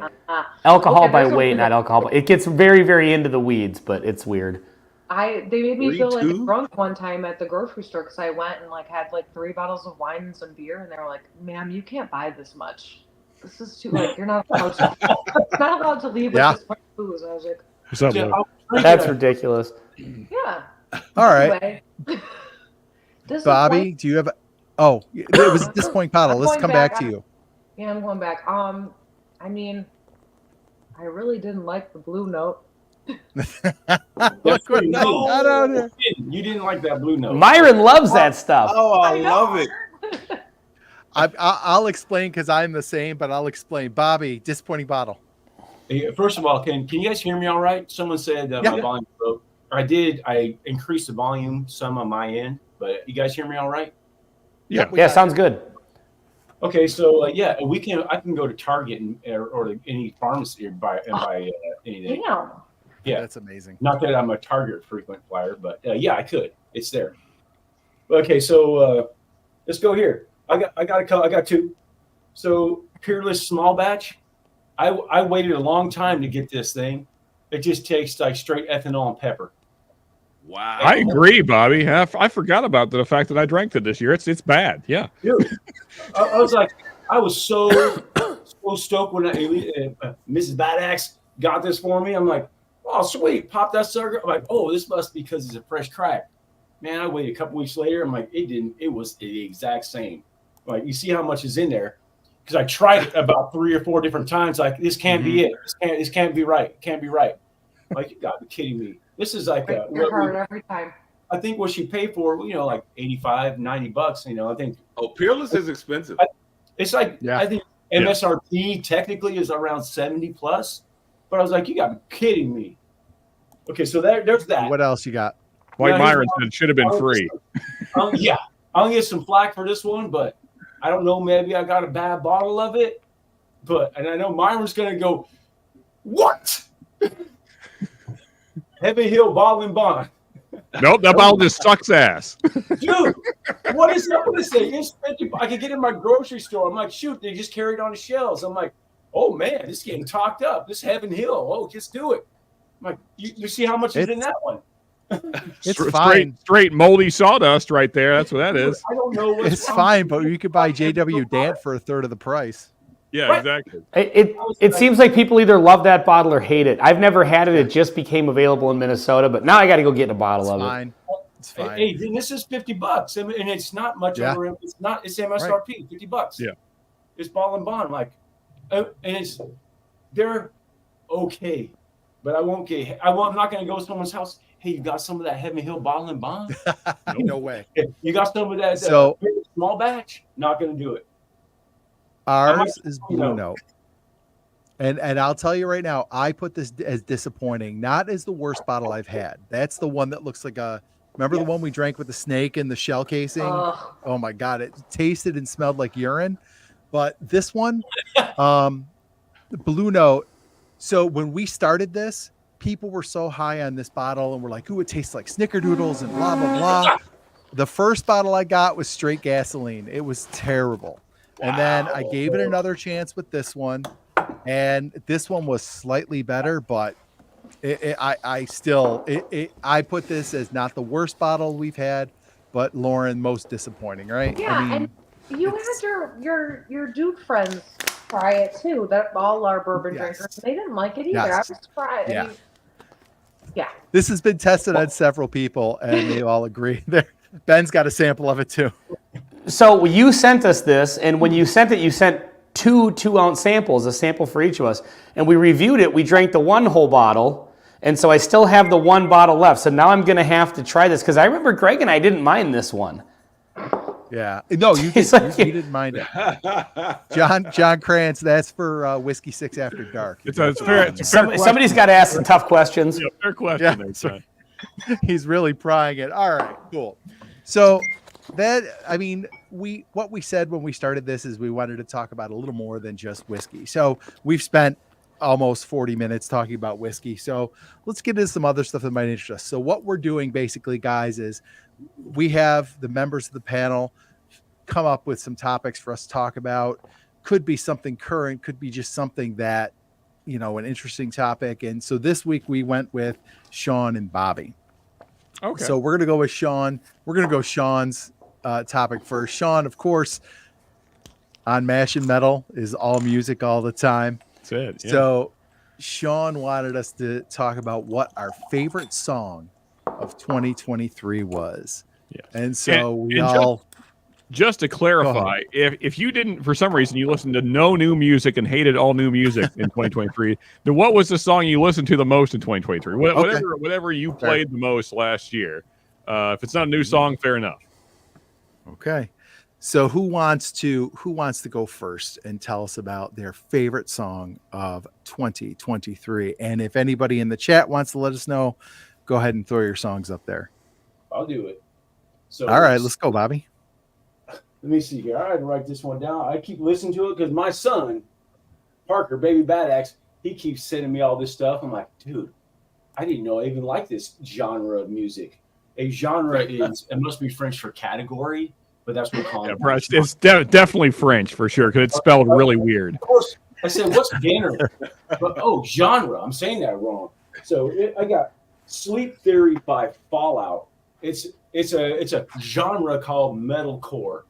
alcohol by weight, not alcohol. It gets very, very into the weeds, but it's weird. They made me feel like a drunk one time at the grocery store because I went and like had like 3 bottles of wine and some beer, and they were like, "Ma'am, you can't buy this much. This is too like you're not allowed to leave with this much booze." And I was like, What's up, Will? That's ridiculous. "Yeah." All right. Anyway. Bobby, do you have? It was a disappointing bottle. Let's come back to you. Yeah, I'm going back. I mean, I really didn't like the Blue Note. Look what I got out here. You didn't like that Blue Note. Myron loves that stuff. Oh, I love it. I'll explain because I'm the same, but I'll explain. Bobby, disappointing bottle. First of all, can you guys hear me all right? Someone said my volume broke. I increased the volume some on my end, but you guys hear me all right? Yeah, sounds good. Okay, so I can go to Target or to any pharmacy and buy anything. Damn. Yeah, that's amazing. Not that I'm a Target frequent flyer, but I could. It's there. Okay, so let's go here. I got 2. So Peerless Small Batch. I waited a long time to get this thing. It just tastes like straight ethanol and pepper. Wow. I agree, Bobby. I forgot about the fact that I drank it this year. It's bad. Yeah. Dude, I was so stoked when Mrs. Badax got this for me. I'm like, oh, sweet. Pop that sucker. I'm like, oh, this must be because it's a fresh crack. Man, I waited a couple weeks later. I'm like, it was the exact same. Like, you see how much is in there. Because I tried it about 3 or 4 different times. Like, this can't be it. This can't be right. It can't be right. Like, you got to be kidding me. This is like every time. I think what she paid for, like $85, $90. I think. Oh, Peerless is expensive. It's like I think MSRP technically is around 70 plus, but I was like, you got to be kidding me. Okay, so there's that. What else you got? Like Myron said, it should have been free. I'm gonna get some flack for this one, but I don't know. Maybe I got a bad bottle of it, and I know Myron's gonna go, what? Heavy Hill Bottle and Bond. Nope, that bottle just sucks ass. Dude, what is up with this thing? It's 50. I could get it in my grocery store. I'm like, shoot, they just carry it on the shelves. I'm like, oh man, this is getting talked up. This Heaven Hill. Oh, just do it. I'm like, you see how much is in that one? It's fine. Straight moldy sawdust right there. That's what that is. I don't know what's It's fine, but you could buy JW Dant for a third of the price. Yeah, Right. exactly. It seems like people either love that bottle or hate it. I've never had it. It just became available in Minnesota, but now I got to go get a bottle of it. It's fine. Hey, this is $50, and it's not much over. It's MSRP, $50. Yeah, it's Ball and Bond, and they're okay, but I'm not going to go to someone's house. Hey, you got some of that Heaven Hill Bottle and Bond? No way. You got some of that small batch? Not going to do it. Ours is Blue Note. And I'll tell you right now, I put this as disappointing, not as the worst bottle I've had. That's the one that looks like remember the one we drank with the snake and the shell casing? Oh my God, it tasted and smelled like urine. But this one, the Blue Note. So when we started this, people were so high on this bottle and were like, ooh, it tastes like snickerdoodles and blah, blah, blah. The first bottle I got was straight gasoline. It was terrible. Wow. And then I gave it another chance with this one. And this one was slightly better, but I put this as not the worst bottle we've had, but Lauren, most disappointing, right? Yeah, I mean, and you had your Duke friends try it too. That all our bourbon drinkers, they didn't like it either. Yes. I was surprised. Yeah. I mean, yeah. This has been tested on several people, and they all agree. Ben's got a sample of it too. So you sent us this, and when you sent it, you sent two 2-ounce samples, a sample for each of us. And we reviewed it. We drank the one whole bottle. And so I still have the one bottle left. So now I'm going to have to try this because I remember Greg and I didn't mind this one. Yeah. No, you He's didn't. like- You didn't mind it. John Krantz, that's for Whiskey 6 After Dark. It's a fair Somebody's got to ask some tough questions. Yeah, fair question. Yeah, there, sorry. John. He's really prying it. All right, cool. So what we said when we started this is we wanted to talk about a little more than just whiskey. So we've spent almost 40 minutes talking about whiskey. So let's get into some other stuff that might interest us. So what we're doing basically, guys, is we have the members of the panel come up with some topics for us to talk about. Could be something current, could be just something that, an interesting topic. And so this week we went with Sean and Bobby. Okay. So we're going to go with Sean. We're going to go Sean's topic first. Sean, of course, on Mash and Metal is all music all the time. That's it. Yeah. So Sean wanted us to talk about what our favorite song of 2023 was. Yeah. And so And- we and all... Just to clarify, if you didn't, for some reason, you listened to no new music and hated all new music in 2023, then what was the song you listened to the most in 2023? Whatever you played the most last year. If it's not a new song, fair enough. Okay. So who wants to go first and tell us about their favorite song of 2023? And if anybody in the chat wants to let us know, go ahead and throw your songs up there. I'll do it. So All right, let's go, Bobby. Let me see here. I had to write this one down. I keep listening to it because my son, Parker, baby Badass, he keeps sending me all this stuff. I'm like, dude, I didn't know I even like this genre of music. A genre is, it must be French for category, but that's what we call it. It's definitely French for sure because it's spelled really weird. Of course, I said, what's genre? But, genre. I'm saying that wrong. So I got Sleep Theory by Fallout. It's a genre called metalcore.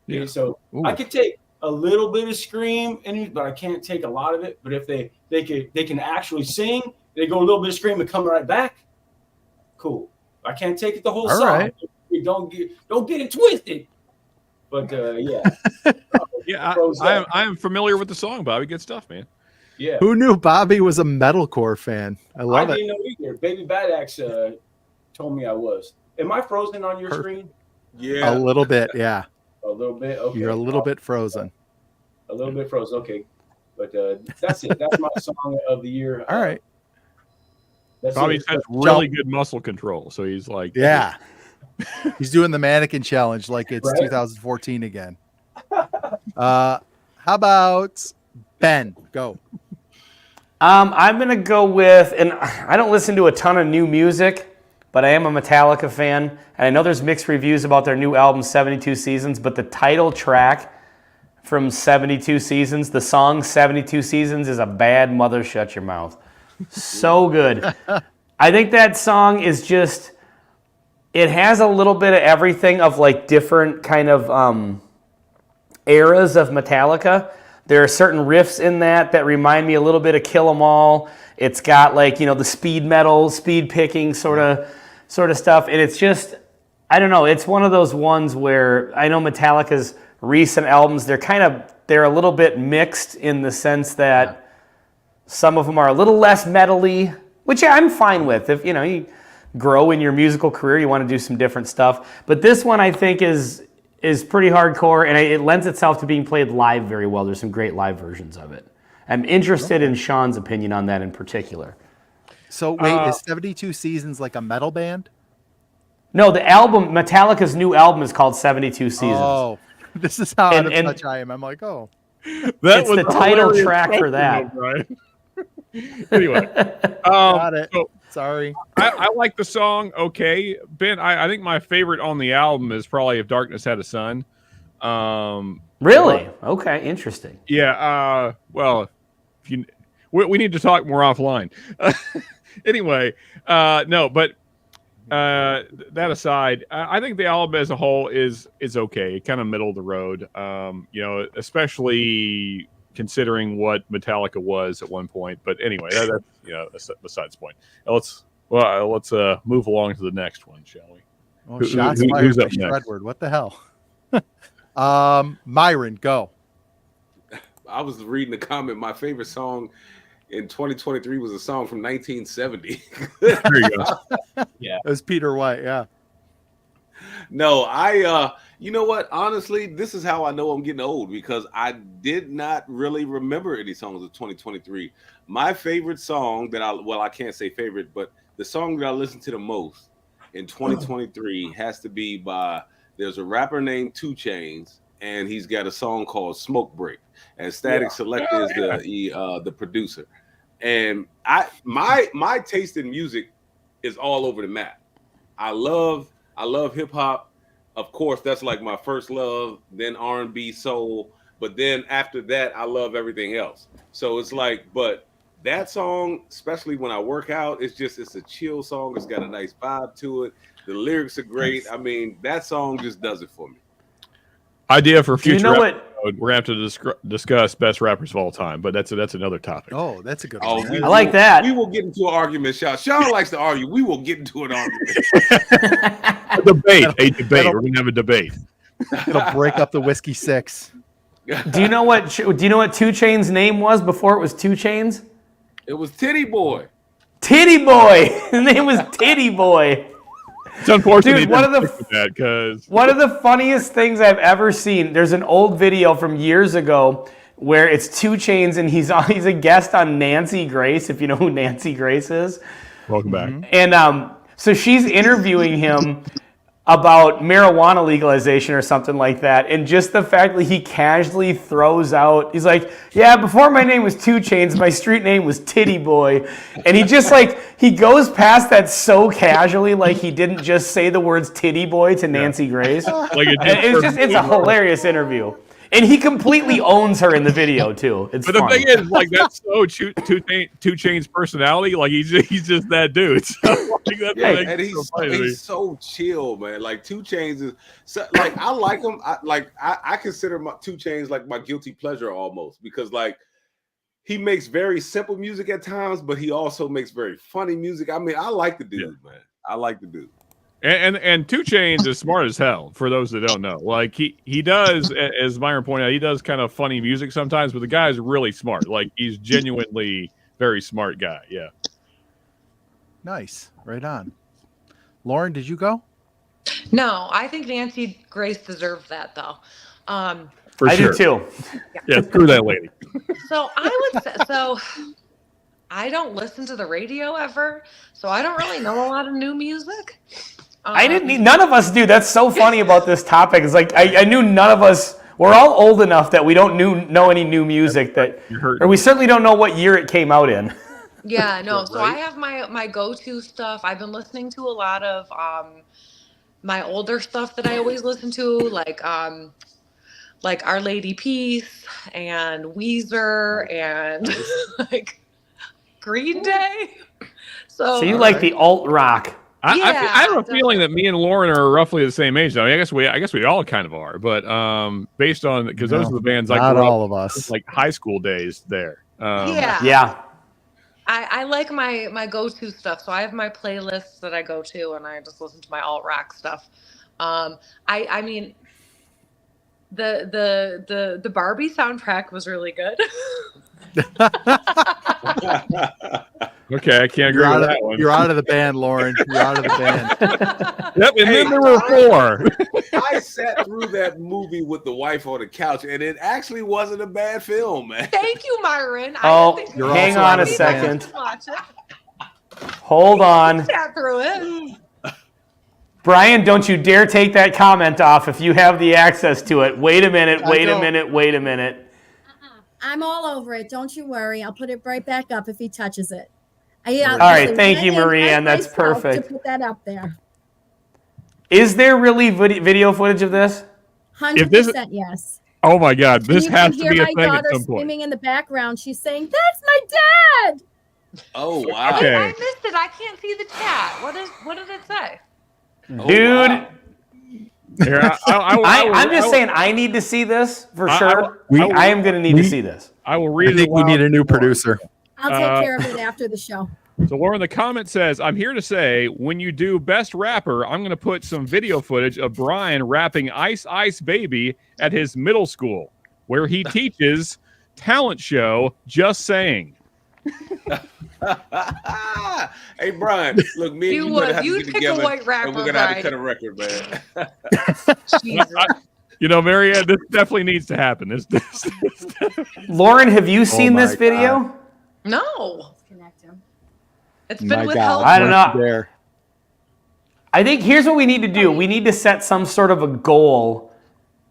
Yeah. So Ooh. I could take a little bit of scream in it, but I can't take a lot of it. But if they can actually sing, they go a little bit of scream and come right back. Cool. I can't take it the whole All song. right. Don't get it twisted. But yeah. Yeah, I am familiar with the song, Bobby. Good stuff, man. Yeah. Who knew Bobby was a metalcore fan? I love I it. didn't know either. Baby Badass told me I was. Am I frozen on your screen? Yeah. A little bit, yeah. A little bit. Okay. You're a little bit frozen. A little bit frozen. Okay. But that's it. That's my song of the year. All right. That's Bobby it. has really good muscle control, so he's like, Yeah. He's doing the mannequin challenge like it's Right. 2014 again. How about Ben? Go. I'm going to go with, and I don't listen to a ton of new music, but I am a Metallica fan. And I know there's mixed reviews about their new album, 72 Seasons, but the title track from 72 Seasons, the song 72 Seasons, is a bad mother shut your mouth. So good. I think that song is just, it has a little bit of everything of like different kind of eras of Metallica. There are certain riffs in that remind me a little bit of Kill 'Em All. It's got like, the speed metal, speed picking sort of stuff. And it's just, I don't know, it's one of those ones where I know Metallica's recent albums, they're a little bit mixed in the sense that some of them are a little less metally, which I'm fine with. If, you grow in your musical career, you want to do some different stuff. But this one I think is pretty hardcore, and it lends itself to being played live very well. There's some great live versions of it. I'm interested in Sean's opinion on that in particular. So wait, is 72 Seasons like a metal band? No, the album, Metallica's new album is called 72 Seasons. Oh, this is how out of And- touch I am. I'm like, oh. that It's was the a title hilarious track for question, that. Right? Anyway, Got it. so Sorry. I like the song. Okay, Ben. I think my favorite on the album is probably "If Darkness Had a Sun." Really? Okay, interesting. Yeah. Well, if we need to talk more offline. Anyway, no, but that aside, I think the album as a whole is okay. Kind of middle of the road. Especially considering what Metallica was at one point. But anyway, that's besides the point. Let's move along to the next one, shall we? Oh, shots fired who's by up next? Shredward. What the hell? Myron, go. I was reading the comment. My favorite song in 2023 was a song from 1970. There you go. It was Peter White, yeah. No, I you know what? Honestly, this is how I know I'm getting old because I did not really remember any songs of 2023. My favorite song that I can't say favorite, but the song that I listened to the most in 2023 has to be by there's a rapper named 2 Chainz, and he's got a song called Smoke Break. And Static Select is the producer. And my taste in music is all over the map. I love hip hop. Of course, that's like my first love, then R&B, soul, but then after that I love everything else. So it's like, but that song, especially when I work out, it's a chill song. It's got a nice vibe to it. The lyrics are great. I mean, that song just does it for me. Idea for future know episode, we're gonna have to discuss best rappers of all time, but that's another topic. Oh, that's a good Oh, one. I like that. We will get into an argument, Sean likes to argue. We will get into an argument. A debate. We're gonna have a debate. It'll break up the Whiskey Six. Do you know what 2 Chainz' name was before it was 2 Chainz? It was Titty Boy. Titty Boy. His name was Titty Boy. It's unfortunate. Dude, one of the funniest things I've ever seen. There's an old video from years ago where it's 2 Chainz and he's a guest on Nancy Grace. If you know who Nancy Grace is, Welcome back. and so she's interviewing him about marijuana legalization or something like that, and just the fact that he casually throws out, he's like, yeah, before my name was 2 Chainz, my street name was Titty Boy, and he just he goes past that so casually, like he didn't just say the words Titty Boy to Nancy Grace. It's a hilarious interview. And he completely owns her in the video too. It's but funny. The thing is, like, that's so 2 Chainz personality. Like he's just that dude. So, And he's so chill, man. Like 2 Chainz is like, I like him. I consider 2 Chainz like my guilty pleasure almost, because like he makes very simple music at times, but he also makes very funny music. I mean, I like the dude, man. I like the dude. And 2 Chainz is smart as hell, for those that don't know. Like he does, as Myron pointed out, he does kind of funny music sometimes, but the guy's really smart. Like he's genuinely very smart guy. Yeah. Nice. Right on. Lauren, did you go? No, I think Nancy Grace deserved that though. For I sure. do too. Yeah, screw that lady. So I would say, so I don't listen to the radio ever, so I don't really know a lot of new music. None of us do. That's so funny about this topic. It's like I knew none of us. We're all old enough that we don't know any new music or we certainly don't know what year it came out in. Yeah, no. So I have my go-to stuff. I've been listening to a lot of my older stuff that I always listen to, like Our Lady Peace and Weezer and like Green Day. So you like the alt rock? I have a feeling that me and Lauren are roughly the same age, though. I guess we all kind of are, but based on, because those are the bands I grew not all up, of us, like high school days there. Yeah. I like my go-to stuff, so I have my playlists that I go to, and I just listen to my alt rock stuff. I mean, the Barbie soundtrack was really good. Okay, I can't agree with that one. You're out of the band, Lauren. You're out of the band. Yep, and then there were 4. I sat through that movie with the wife on the couch, and it actually wasn't a bad film, man. Thank you, Myron. Hang on a second. Hold on. Sat through it. Brian, don't you dare take that comment off if you have the access to it. Wait a minute. Wait a minute. I'm all over it. Don't you worry. I'll put it right back up if he touches it. All right. Thank you, Marianne. That's perfect. To put that up there. Is there really video footage of this? 100% yes. Oh my God! This has to be a thing at some point. You can hear my daughter screaming in the background. She's saying, "That's my dad." Oh wow! Okay. I missed it. I can't see the chat. What did it say? Dude. Wow. Here, I'm just saying I need to see this for sure. I am going to need to see this. I will read it. I think we need a new producer. I'll take care of it after the show. So Lauren, the comment says, I'm here to say, when you do best rapper, I'm going to put some video footage of Brian rapping Ice Ice Baby at his middle school, where he teaches talent show, just saying. Hey Brian, look, me and you gonna have to get pick together, a white rapper, and we're gonna have to Brian. cut a record, man. Jesus. You know, Marianne, this definitely needs to happen. This Lauren, have you seen my this video? No. Connect him. It's been My withheld. God, I don't weren't know. you there? I think here's what we need to do. We need to set some sort of a goal,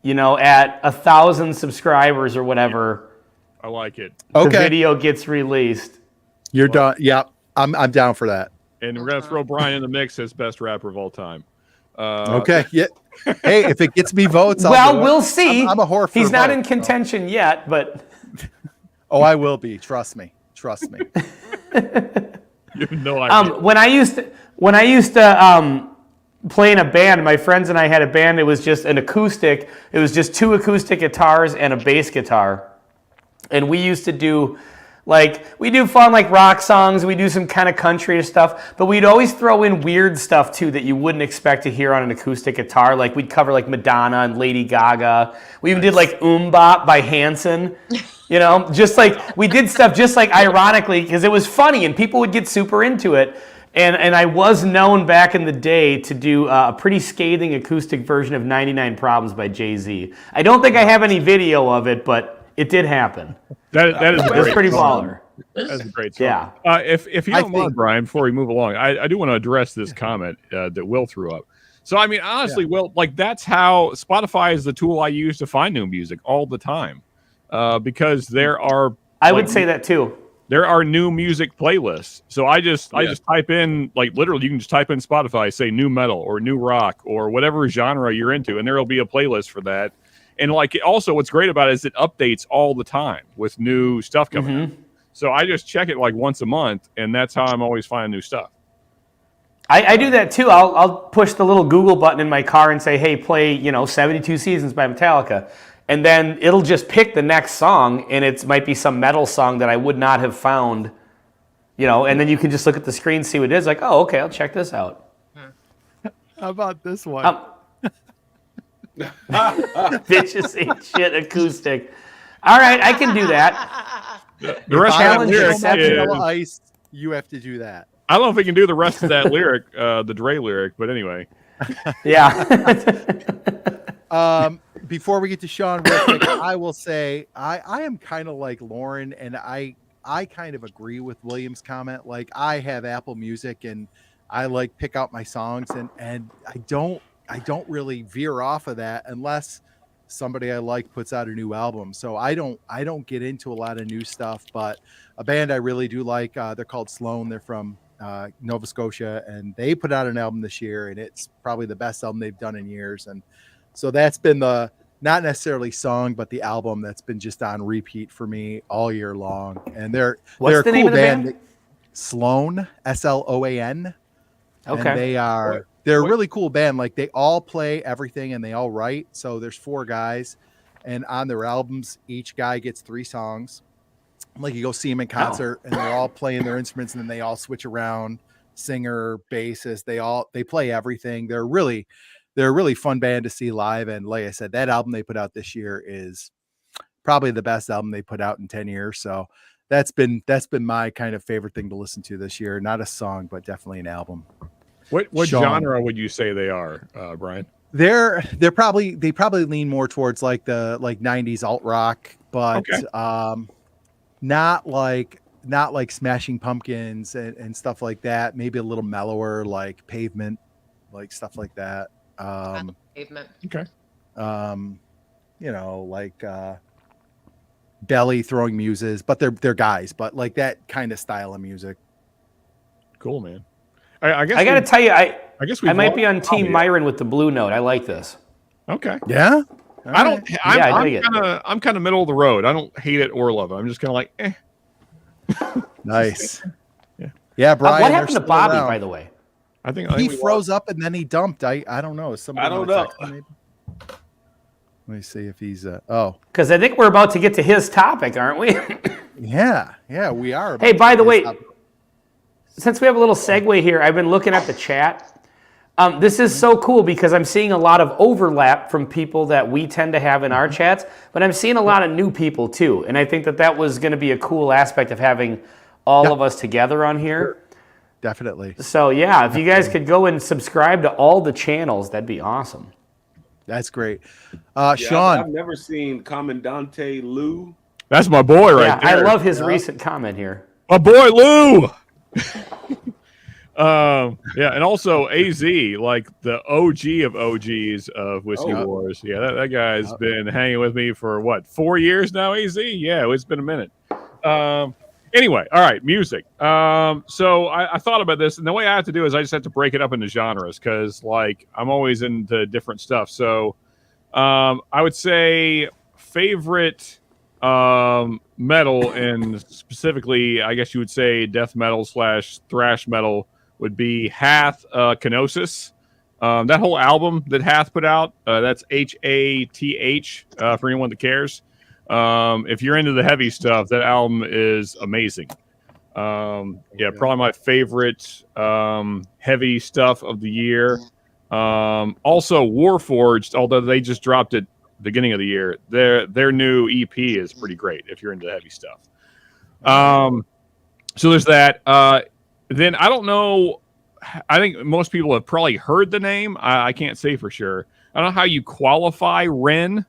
you know, at 1,000 subscribers or whatever. I like it. The Okay, video gets released. you're done. Yep, I'm down for that. And we're gonna throw Brian in the mix as best rapper of all time. Okay, yeah. Hey, if it gets me votes, I'll Well, do it. we'll see. I'm a whore for He's not vote, in contention yet, but Oh, I will be. Trust me. Trust me. You have no idea. when I used to play in a band, my friends and I had a band. It was just an acoustic. It was just 2 acoustic guitars and a bass guitar, and we used to do. Like, we do fun, like, rock songs, we do some kind of country stuff, but we'd always throw in weird stuff, too, that you wouldn't expect to hear on an acoustic guitar. Like, we'd cover, like, Madonna and Lady Gaga. We even did, like, Bop by Hanson, you know? Just, like, we did stuff just, like, ironically, because it was funny, and people would get super into it. And I was known back in the day to do a pretty scathing acoustic version of 99 Problems by Jay-Z. I don't think I have any video of it, but it did happen. That is It was great. pretty baller. That's a great song. Yeah. If you I don't mind, think- Brian, before we move along, I do want to address this comment that Will threw up. So, I mean, honestly, Will, like, that's how Spotify is the tool I use to find new music all the time, because there are. I would say that too. There are new music playlists. So I just type in, like, literally, you can just type in Spotify, say new metal or new rock or whatever genre you're into, and there will be a playlist for that. And, like, also what's great about it is it updates all the time with new stuff coming out. So I just check it like once a month, and that's how I'm always finding new stuff. I do that too. I'll push the little Google button in my car and say, hey, play, 72 Seasons by Metallica. And then it'll just pick the next song, and it might be some metal song that I would not have found, and then you can just look at the screen, see what it is, like, oh, okay, I'll check this out. How about this one? Bitches ain't shit acoustic. All right, I can do that. The rest If I of that challenge lyric yourself. Vanilla is, Ice, you have to do that. I don't know if we can do the rest of that lyric, the Dre lyric, but anyway. Yeah. Before we get to Sean real quick, I will say I am kind of like Lauren, and I kind of agree with William's comment. Like, I have Apple Music, and I like pick out my songs, and I don't really veer off of that unless somebody I like puts out a new album. So I don't get into a lot of new stuff, but a band I really do like, they're called Sloan. They're from Nova Scotia, and they put out an album this year, and it's probably the best album they've done in years. And so that's been the, not necessarily song, but the album that's been just on repeat for me all year long. And they're What's a the cool name of the band. band? Sloan, Sloan. Okay. And they're a really cool band. Like, they all play everything and they all write. So there's 4 guys, and on their albums, each guy gets 3 songs. Like, you go see them in concert, and they're all playing their instruments, and then they all switch around, singer, bassist. They play everything. They're a really fun band to see live. And like I said, that album they put out this year is probably the best album they put out in 10 years. So that's been my kind of favorite thing to listen to this year. Not a song, but definitely an album. What Sean. genre would you say they are, Brian? They probably lean more towards like the 90s alt rock, but Okay. not like Smashing Pumpkins and stuff like that. Maybe a little mellower, like Pavement, like stuff like that. Pavement. Okay. Like Belly, Throwing Muses, but they're guys, but like that kind of style of music. Cool, man. I guess I got to tell you, I guess might be on Team Myron with the Blue Note. I like this. Okay. Yeah. I don't. I dig it. I'm kind of middle of the road. I don't hate it or love it. I'm just kind of like, eh. Nice. Yeah. Yeah, Brian. What happened to they're still Bobby, around. by the way? I think He we froze up and then he dumped. I don't know. Is somebody I don't gonna know. text him maybe? Let me see if he's oh Because I think we're about to get to his topic, aren't we? yeah we are. Hey, by the way, Stop. since we have a little segue here, I've been looking at the chat. This is so cool because I'm seeing a lot of overlap from people that we tend to have in our chats, but I'm seeing a lot of new people too. And I think that was going to be a cool aspect of having all of us together on here. Definitely. So yeah, if you guys could go and subscribe to all the channels, that'd be awesome. That's great. Yeah, Sean. I've never seen Commandante Lou. That's my boy right there. I love his recent comment here. My boy Lou. Yeah, and also AZ, like the OG of OGs of Whiskey Wars. Yeah, that guy's been hanging with me for what, 4 years now, AZ? Yeah, it's been a minute. Anyway, all right, music. So I thought about this, and the way I have to do is I just have to break it up into genres because, like, I'm always into different stuff. So I would say favorite metal, and specifically, I guess you would say death metal / thrash metal would be Hath Kenosis. That whole album that Hath put out, that's HATH for anyone that cares. If you're into the heavy stuff, that album is amazing. Yeah, probably my favorite heavy stuff of the year. Also, Warforged, although they just dropped it beginning of the year, their new EP is pretty great if you're into heavy stuff. So there's that. Then I don't know. I think most people have probably heard the name. I can't say for sure. I don't know how you qualify Ren.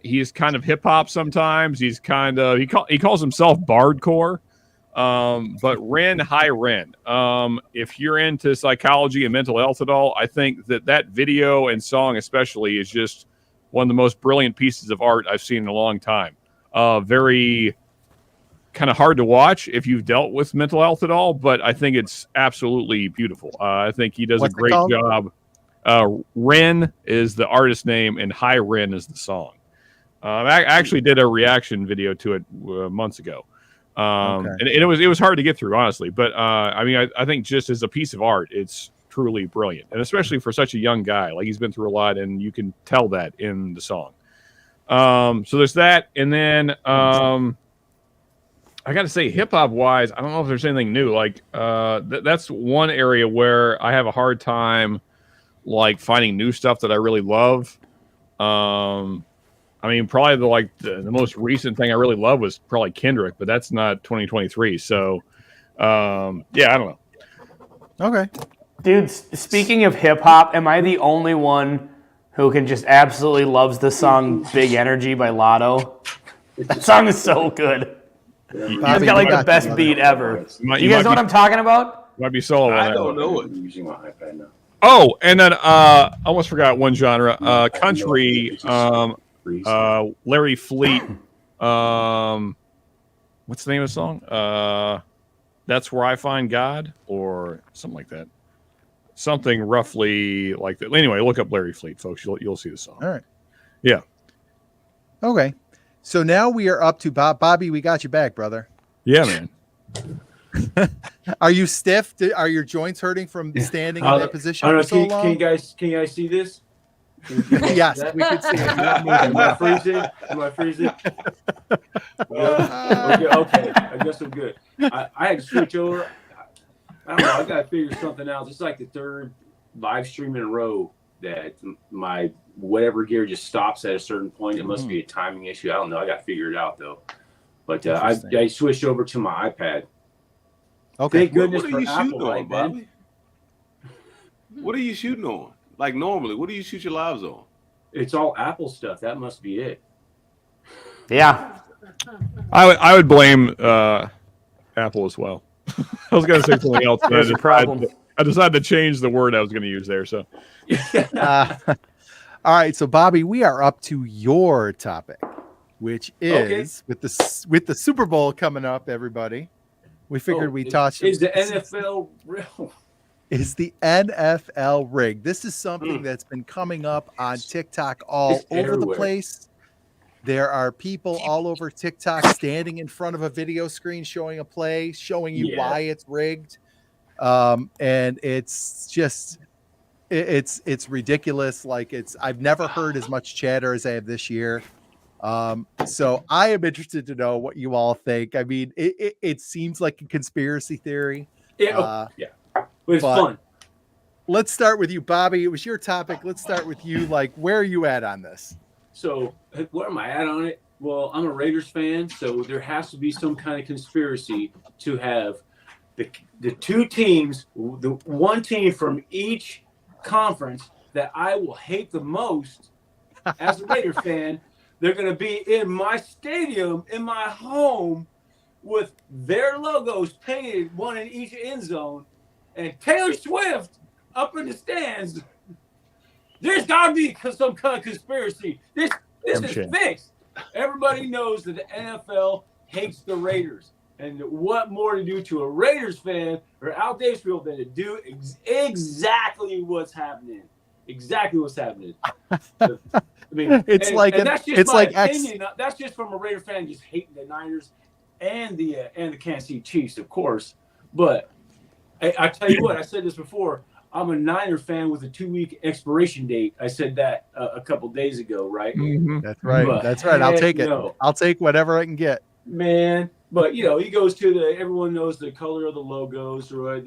He's kind of hip hop sometimes. He's kind of he calls himself bardcore. But Ren, hi Ren. If you're into psychology and mental health at all, I think that video and song especially is just one of the most brilliant pieces of art I've seen in a long time. Very kind of hard to watch if you've dealt with mental health at all, but I think it's absolutely beautiful. I think he does a great job. Ren is the artist name, and Hi Ren is the song. I actually did a reaction video to it months ago. And it was hard to get through, honestly. But I mean, I think just as a piece of art, it's truly brilliant, and especially for such a young guy. Like, he's been through a lot, and you can tell that in the song. So there's that, and then I got to say, hip hop wise, I don't know if there's anything new. Like that's one area where I have a hard time, like, finding new stuff that I really love. I mean, probably the most recent thing I really love was probably Kendrick, but that's not 2023. So, yeah, I don't know. Okay. Dude, speaking of hip hop, am I the only one who can just absolutely loves the song Big Energy by Lotto? That song is so good. It's got like the best beat ever. You guys know what I'm talking about? Might be solo. I don't know it. I'm using my iPad now. Oh, and then I almost forgot one genre. Country. Larry Fleet. What's the name of the song? That's Where I Find God, or something like that. Something roughly like that. Anyway, look up Larry Fleet, folks. You'll see the song. All right. Yeah. Okay. So now we are up to Bobby. We got you back, brother. Yeah, man. Are you stiff? Are your joints hurting from standing in that position for so long? Can you guys see this? Yes, we can see it. Am I freezing? Okay. I guess I'm good. I had to switch over. I don't know. I got to figure something out. It's like the third live stream in a row that my whatever gear just stops at a certain point. It must be a timing issue. I don't know. I got to figure it out though. But I switched over to my iPad. Okay. Thank goodness What for are you shooting Apple, on, right, Bobby? What are you shooting on? Like, normally, what do you shoot your lives on? It's all Apple stuff. That must be it. Yeah. I would blame Apple as well. I was going to say something else, but There's a problem. I decided to change the word I was going to use there. So, all right. So, Bobby, we are up to your topic, which is with the Super Bowl coming up. Everybody, we figured we touched. Is the NFL real? Is the NFL rigged? This is something that's been coming up on TikTok all over the place. There are people all over TikTok standing in front of a video screen showing a play, showing you why it's rigged. And it's just, it's ridiculous. Like, I've never heard as much chatter as I have this year. So I am interested to know what you all think. I mean, it seems like a conspiracy theory. Yeah. But it's fun. Let's start with you, Bobby. It was your topic. Let's start with you. Like, where are you at on this? So where am I at on it? Well, I'm a Raiders fan, so there has to be some kind of conspiracy to have the two teams, the one team from each conference that I will hate the most as a Raiders fan. They're going to be in my stadium, in my home, with their logos painted, one in each end zone, and Taylor Swift up in the stands. There's got to be some kind of conspiracy. This is fixed. Everybody knows that the NFL hates the Raiders. And what more to do to a Raiders fan or Al Davisfield than to do exactly what's happening? Exactly what's happening. I mean, it's that's just my opinion. X. That's just from a Raider fan just hating the Niners and the Kansas City Chiefs, of course. But I tell you what, I said this before. I'm a Niner fan with a 2-week expiration date. I said that a couple days ago, right? Mm-hmm. That's right. But That's right. I'll take it. no. I'll take whatever I can get. Man, but he goes to everyone knows the color of the logos, right?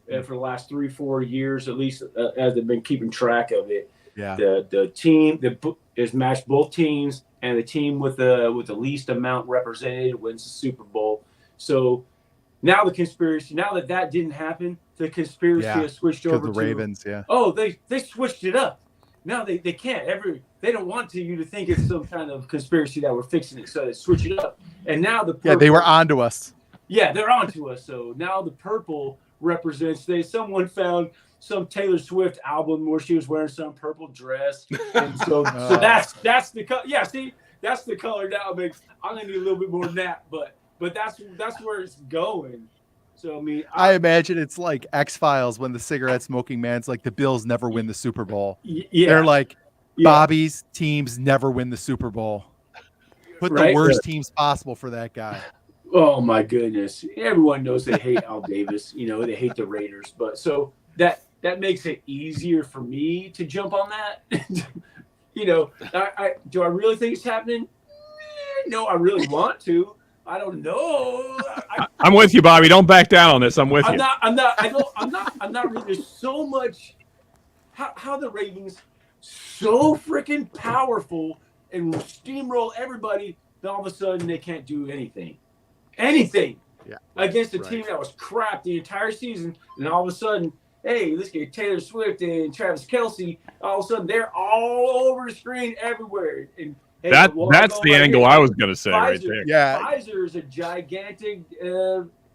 For the last 3-4 years, at least, as they've been keeping track of it. Yeah. The team that is matched both teams, and the team with the least amount represented wins the Super Bowl. So now the conspiracy, now that didn't happen, the conspiracy has switched over to the Ravens. Yeah. Oh, they switched it up. Now they can't they don't want you to think it's some kind of conspiracy that we're fixing it, so they switch it up. And now the purple, they were onto us. Yeah, they're onto us. So now the purple represents someone found some Taylor Swift album where she was wearing some purple dress, and so that's the color. Yeah, see, that's the color now. I'm gonna need a little bit more than that, but that's where it's going. So I imagine it's like X-Files when the cigarette smoking man's like, the Bills never win the Super Bowl. Yeah, they're like, Bobby's teams never win the Super Bowl. Put the worst teams possible for that guy. Oh my goodness! Everyone knows they hate Al Davis. They hate the Raiders, but so that makes it easier for me to jump on that. Do I really think it's happening? No, I really want to. I don't know. I'm with you, Bobby. Don't back down on this. I'm with you. I'm not really. There's so much. How the Ravens so freaking powerful and steamroll everybody. Then all of a sudden they can't do anything against a team that was crap the entire season, and all of a sudden, hey, let's get Taylor Swift and Travis Kelce. All of a sudden, they're all over the screen everywhere. And hey, that's the angle I was going to say right there. Yeah, Pfizer is a gigantic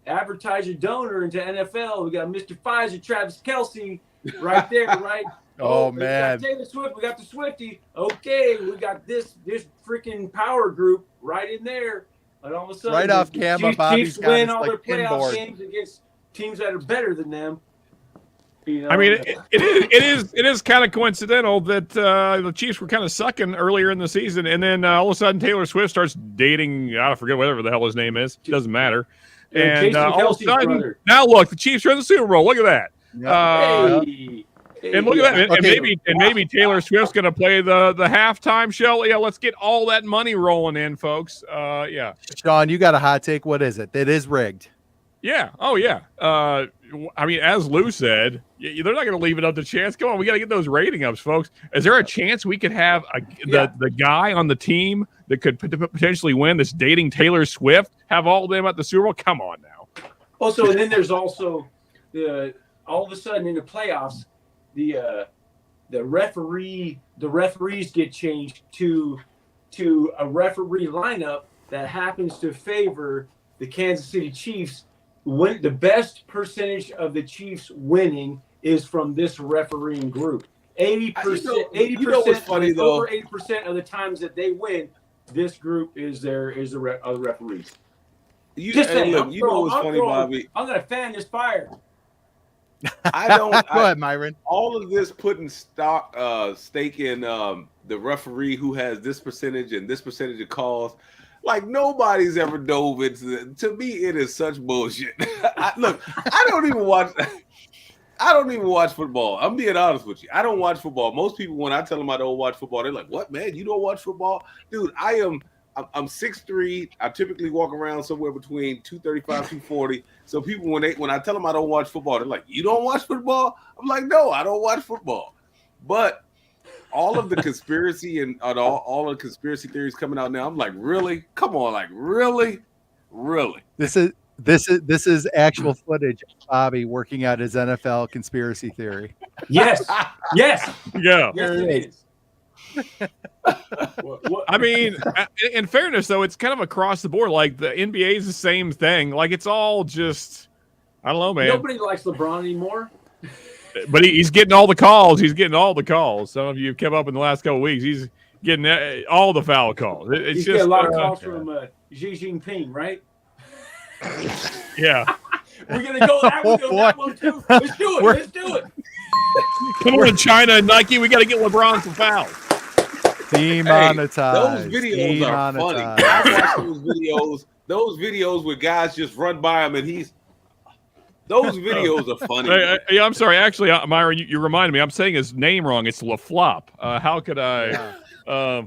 advertiser donor into NFL. We got Mr. Pfizer, Travis Kelce, right there, right? Oh We man, got Taylor Swift. We got the Swiftie. Okay, we got this freaking power group right in there. And all of a sudden, right off camera, Bobby's Chiefs win got all his, their playoff pinboard. games against teams that are better than them. I mean, it is kind of coincidental that the Chiefs were kind of sucking earlier in the season, and then all of a sudden Taylor Swift starts dating, I forget whatever the hell his name is. It doesn't matter. And all of a sudden, now look, the Chiefs are in the Super Bowl. Look at that. And look at that. And maybe Taylor Swift's going to play the halftime show. Yeah, let's get all that money rolling in, folks. Yeah. Sean, you got a hot take. What is it? It is rigged. Yeah. Oh, yeah. I mean, as Lou said, they're not going to leave it up to chance. Come on, we got to get those rating ups, folks. Is there a chance we could have the guy on the team that could potentially win that's dating Taylor Swift, have all of them at the Super Bowl? Come on now. Also, and then there's also all of a sudden in the playoffs, the referees get changed to a referee lineup that happens to favor the Kansas City Chiefs. When the best percentage of the Chiefs winning is from this refereeing group. 80%. 80%. Funny though. Over 80% of the times that they win, this group is the referees. What's funny, Bobby? I'm gonna fan this fire. Go ahead, Myron. All of this putting stake in the referee who has this percentage and this percentage of calls. Like nobody's ever dove into. To me, it is such bullshit. I don't even watch football. I'm being honest with you. I don't watch football. Most people, when I tell them I don't watch football, they're like, "What, man? You don't watch football, dude?" I'm 6'3". I typically walk around somewhere between 235, 240. So people, when I tell them I don't watch football, they're like, "You don't watch football?" I'm like, "No, I don't watch football." But all of the conspiracy and all of the conspiracy theories coming out now. I'm like, really? Come on, like really? This is actual footage of Bobby working out his NFL conspiracy theory. Yes. Yes. Yeah. Yes, it is. I mean, in fairness, though, it's kind of across the board. Like the NBA is the same thing. Like it's all just, I don't know, man. Nobody likes LeBron anymore. But he's getting all the calls. He's getting all the calls. Some of you have kept up in the last couple of weeks. He's getting all the foul calls. It's He's just getting a lot of calls from Xi Jinping, right? Yeah. We're gonna go that one too. Let's do it. Let's do it. Come on, China and Nike. We got to get LeBron some fouls. Demonetized. Those videos are funny. I watch those videos where guys just run by him and those videos are funny. Yeah, I'm sorry. Actually, Myron, you reminded me. I'm saying his name wrong. It's LaFlop. How could I? Yeah.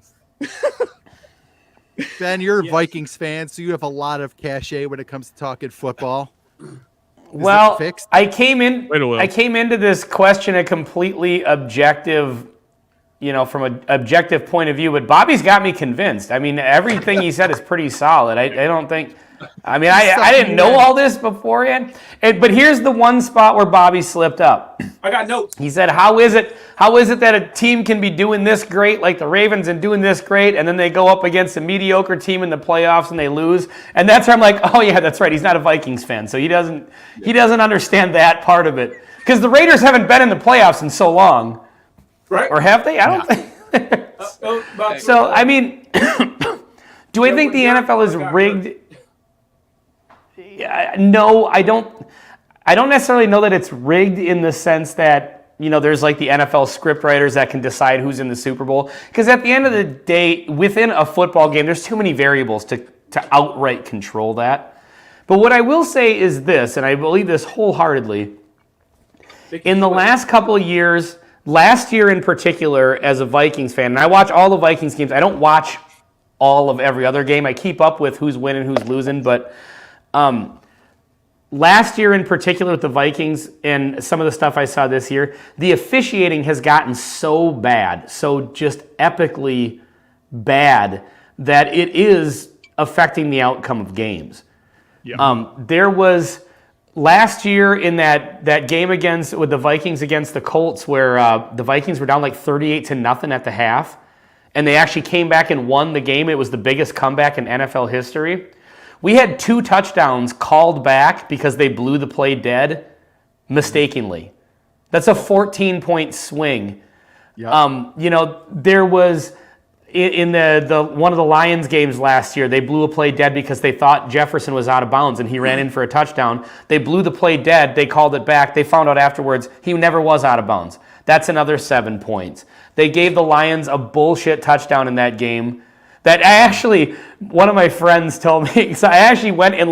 Ben, you're a Vikings fan, so you have a lot of cachet when it comes to talking football. Well, I came into this question a completely objective, from an objective point of view, but Bobby's got me convinced. I mean, everything he said is pretty solid. I don't think, I didn't know all this beforehand, but here's the one spot where Bobby slipped up. I got notes. He said, how is it that a team can be doing this great, like the Ravens, and doing this great, and then they go up against a mediocre team in the playoffs and they lose? And that's where I'm like, oh yeah, that's right. He's not a Vikings fan, so he doesn't understand that part of it. Because the Raiders haven't been in the playoffs in so long. Right. Or have they? I don't think. So, I mean, do I think the NFL is rigged? No, I don't. I don't necessarily know that it's rigged in the sense that, there's like the NFL script writers that can decide who's in the Super Bowl. Because at the end of the day, within a football game, there's too many variables to outright control that. But what I will say is this, and I believe this wholeheartedly, in the last couple of years, last year in particular, as a Vikings fan, and I watch all the Vikings games. I don't watch all of every other game. I keep up with who's winning, who's losing, but last year in particular with the Vikings and some of the stuff I saw this year, the officiating has gotten so bad, so just epically bad, that it is affecting the outcome of games. Yeah. There was last year in that game with the Vikings against the Colts where the Vikings were down like 38-0 at the half, and they actually came back and won the game. It was the biggest comeback in NFL history. We had 2 touchdowns called back because they blew the play dead mistakenly. That's a 14-point swing. Yep. There was in the one of the Lions games last year, they blew a play dead because they thought Jefferson was out of bounds and he ran in for a touchdown. They blew the play dead. They called it back. They found out afterwards he never was out of bounds. That's another 7 points. They gave the Lions a bullshit touchdown in that game. One of my friends told me, so I actually went and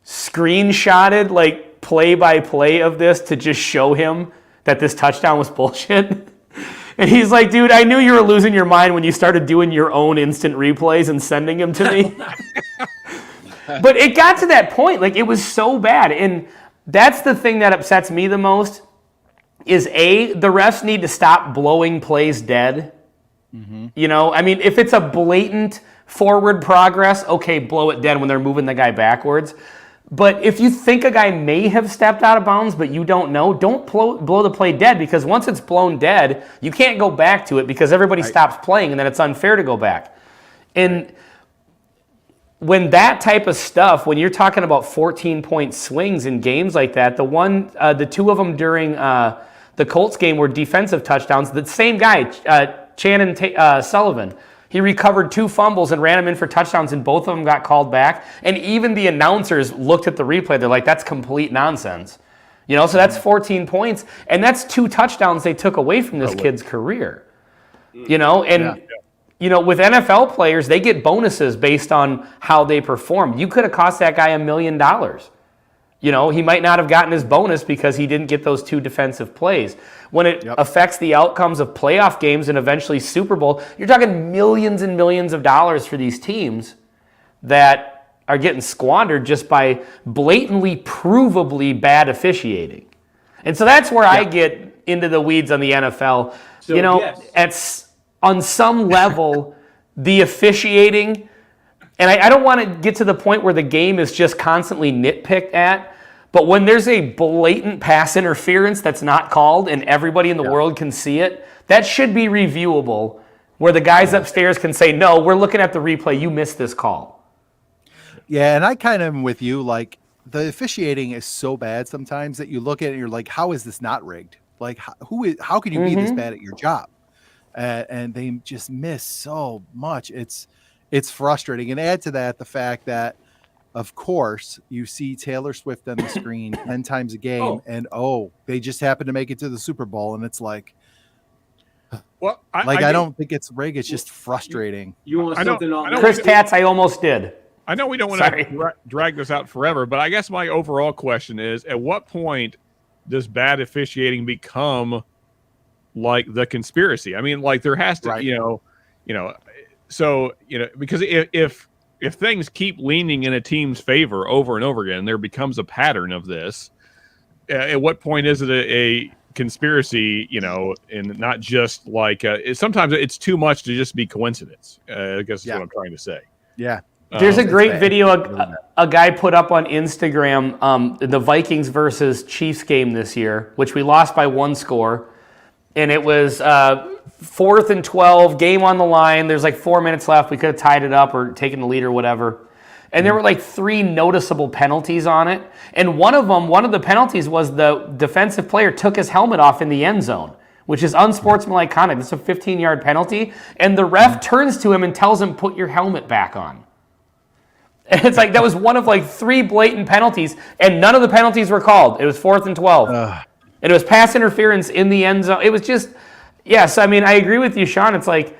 screenshotted play-by-play of this to just show him that this touchdown was bullshit. And he's like, dude, I knew you were losing your mind when you started doing your own instant replays and sending them to me. But it got to that point, it was so bad. And that's the thing that upsets me the most is the refs need to stop blowing plays dead. Mm-hmm. If it's a blatant forward progress, okay, blow it dead when they're moving the guy backwards. But if you think a guy may have stepped out of bounds, but you don't know, don't blow the play dead, because once it's blown dead, you can't go back to it because everybody stops playing, and then it's unfair to go back. And when that type of stuff, when you're talking about 14-point swings in games like that, the 2 of them during the Colts game were defensive touchdowns. The same guy, Shannon Sullivan, he recovered 2 fumbles and ran them in for touchdowns, and both of them got called back. And even the announcers looked at the replay. They're like, that's complete nonsense. So that's 14 points. And that's 2 touchdowns they took away from this kid's career. With NFL players, they get bonuses based on how they perform. You could have cost that guy $1 million. He might not have gotten his bonus because he didn't get those 2 defensive plays. When it affects the outcomes of playoff games and eventually Super Bowl, you're talking millions and millions of dollars for these teams that are getting squandered just by blatantly, provably bad officiating. And so that's where I get into the weeds on the NFL. So, yes. On some level, the officiating, and I don't want to get to the point where the game is just constantly nitpicked at, but when there's a blatant pass interference that's not called and everybody in the world can see it, that should be reviewable, where the guys upstairs can say, no, we're looking at the replay, you missed this call. Yeah, and I kind of am with you. Like, the officiating is so bad sometimes that you look at it and you're like, how is this not rigged? Like, how can you be this bad at your job? And they just miss so much. It's frustrating. And add to that the fact that, of course, you see Taylor Swift on the screen 10 times a game, and they just happen to make it to the Super Bowl, and it's like, well, I don't think it's rigged. It's just frustrating. You want something on Chris Patz, I almost did. I know we don't want to drag this out forever, but I guess my overall question is, at what point does bad officiating become like the conspiracy? I mean, like, there has to, because if things keep leaning in a team's favor over and over again, there becomes a pattern of this. At what point is it a conspiracy, and not just like, sometimes it's too much to just be coincidence, I guess is what I'm trying to say. Yeah. There's a great video a guy put up on Instagram, the Vikings versus Chiefs game this year, which we lost by 1 score. And it was 4th and 12, game on the line. There's like 4 minutes left. We could have tied it up or taken the lead or whatever. And there were like 3 noticeable penalties on it. And one of the penalties was the defensive player took his helmet off in the end zone, which is unsportsmanlike conduct. It's a 15-yard penalty. And the ref turns to him and tells him, put your helmet back on. And it's like, that was one of like 3 blatant penalties, and none of the penalties were called. It was 4th and 12. And it was pass interference in the end zone. It was just, yes, I mean, I agree with you, Sean. It's like,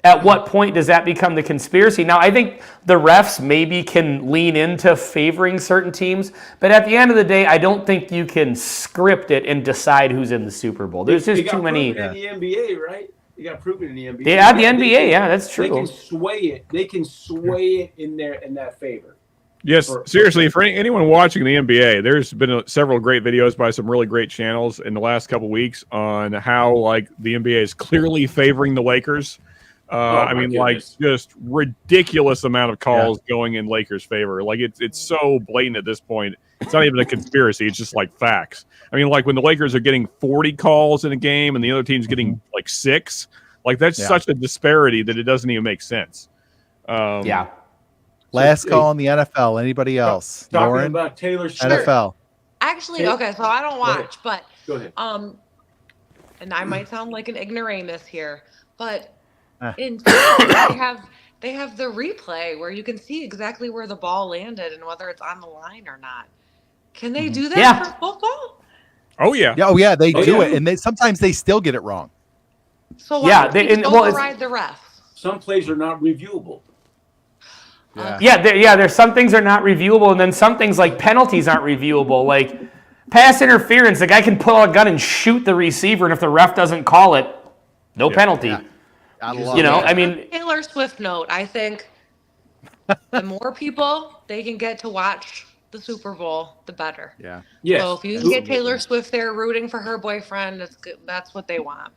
at what point does that become the conspiracy? Now, I think the refs maybe can lean into favoring certain teams, but at the end of the day, I don't think you can script it and decide who's in the Super Bowl. There's just too many. In the NBA, right? You got proven in the NBA. Yeah, the NBA, that's true. They can sway it. They can sway it in that favor. Yes, seriously, for anyone watching the NBA, there's been several great videos by some really great channels in the last couple weeks on how, like, the NBA is clearly favoring the Lakers. I mean, like, just ridiculous amount of calls going in Lakers' favor. Like, it's so blatant at this point. It's not even a conspiracy. It's just like facts. I mean, like, when the Lakers are getting 40 calls in a game and the other team's getting like 6, like, that's such a disparity that it doesn't even make sense. Last call in the NFL. Anybody else? Talking Lauren? about Taylor Swift. NFL. Actually, okay, so I don't watch, but Go ahead. and I might sound like an ignoramus here, but in they have the replay where you can see exactly where the ball landed and whether it's on the line or not. Can they do that for football? Oh yeah. They do it, and sometimes they still get it wrong. So why don't they override the refs? Some plays are not reviewable. There's some things are not reviewable, and then some things like penalties aren't reviewable. Like pass interference, the guy can pull out a gun and shoot the receiver, and if the ref doesn't call it, no penalty. I mean, Taylor Swift note, I think the more people they can get to watch the Super Bowl, the better. Yeah. Yes. So if you can get Taylor Swift there rooting for her boyfriend, that's what they want.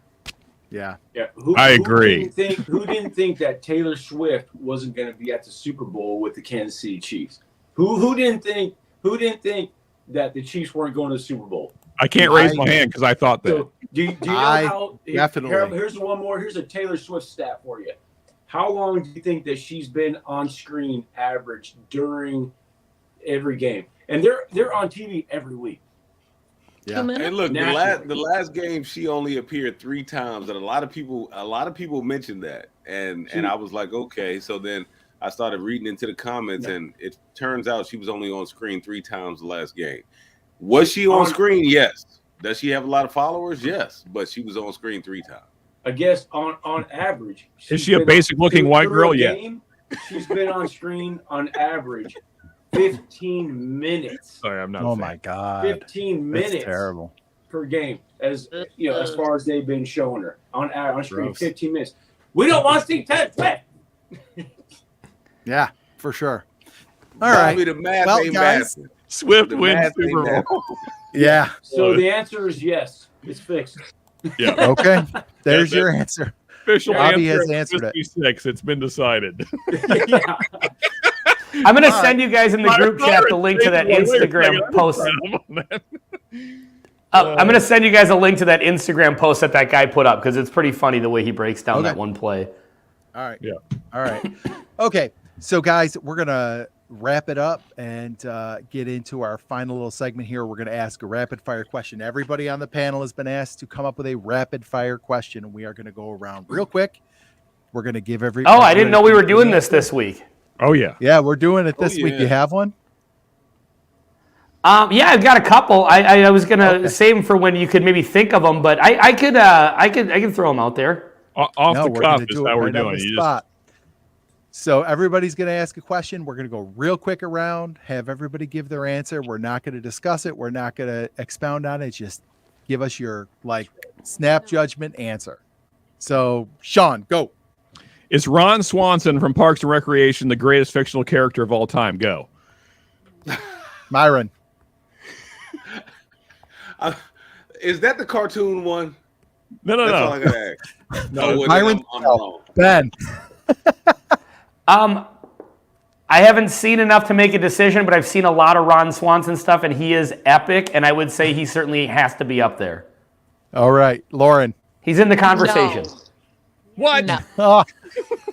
Yeah. Yeah. I agree. Who didn't think that Taylor Swift wasn't going to be at the Super Bowl with the Kansas City Chiefs? Who didn't think that the Chiefs weren't going to the Super Bowl? I can't raise my hand because I thought that. So, do you know how? Definitely. Here's one more. Here's a Taylor Swift stat for you. How long do you think that she's been on screen average during every game? And they're on TV every week. Yeah. Hey, look, the last game she only appeared 3 times, and a lot of people mentioned that, and I was like, okay. So then I started reading into the comments, and it turns out she was only on screen 3 times the last game. Was she on screen? Yes. Does she have a lot of followers? Yes, but she was on screen 3 times. I guess on average. Is she a basic-looking white girl yet? She's been on screen on average 15 minutes. Sorry, I'm not. Oh my God. 15 minutes. That's terrible. Per game, as far as they've been showing her on screen. Gross. 15 minutes. We don't want to see Ted Swift. Yeah, for sure. All right. The math ain't guys. Swift wins Super Bowl. Yeah. So the answer is yes. It's fixed. Yeah. Okay. There's That's your answer. Official Bobby answer has at answered it. 56. It's been decided. Yeah. I'm going to send you guys in the group chat the link to that Wait a second, Instagram I'm post. on that. I'm going to send you guys a link to that Instagram post that guy put up because it's pretty funny the way he breaks down Okay. that one play. All right. Yeah. All right. Okay. So, guys, we're going to wrap it up and get into our final little segment here. We're going to ask a rapid fire question. Everybody on the panel has been asked to come up with a rapid fire question, and we are going to go around real quick. We're going to give everybody. Oh, I didn't know we were doing this week. Oh, yeah. Yeah, we're doing it this week. yeah. You have one? Yeah, I've got a couple. I was gonna save them for when you could maybe think of them, but I could throw them out there. Off No, the we're cuff gonna is do it how we're right on doing. the You spot. So everybody's going to ask a question. We're going to go real quick around, have everybody give their answer. We're not going to discuss it. We're not going to expound on it. Just give us your snap judgment answer. So Sean, go. Is Ron Swanson from Parks and Recreation the greatest fictional character of all time? Go. Myron. Is that the cartoon one? No. That's all I gotta ask. No, well, Myron. I'm wrong. Ben. I haven't seen enough to make a decision, but I've seen a lot of Ron Swanson stuff, and he is epic, and I would say he certainly has to be up there. All right. Lauren. He's in the conversation. No. What? No. Oh,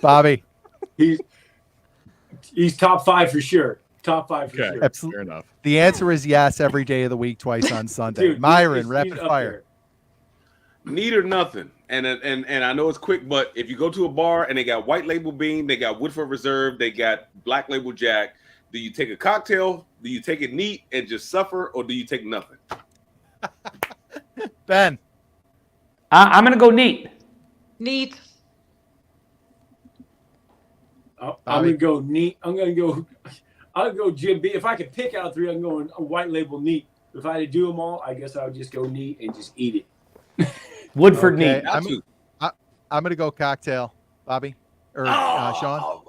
Bobby. He's top 5 for sure. Top 5 for Okay. sure. Absolutely. Fair enough. The answer is yes every day of the week, twice on Sunday. Dude, Myron, he's rapid up fire. Need or nothing. And I know it's quick, but if you go to a bar and they got white label bean, they got Woodford Reserve, they got black label Jack, do you take a cocktail? Do you take it neat and just suffer, or do you take nothing? Ben. I'm going to go neat. Neat. I'm Bobby. gonna go neat. I'll go Jim B. If I could pick out 3, I'm going a white label neat. If I had to do them all, I guess I would just go neat and just eat it. Woodford Okay. neat. Got to. I'm going to go cocktail. Bobby or Sean.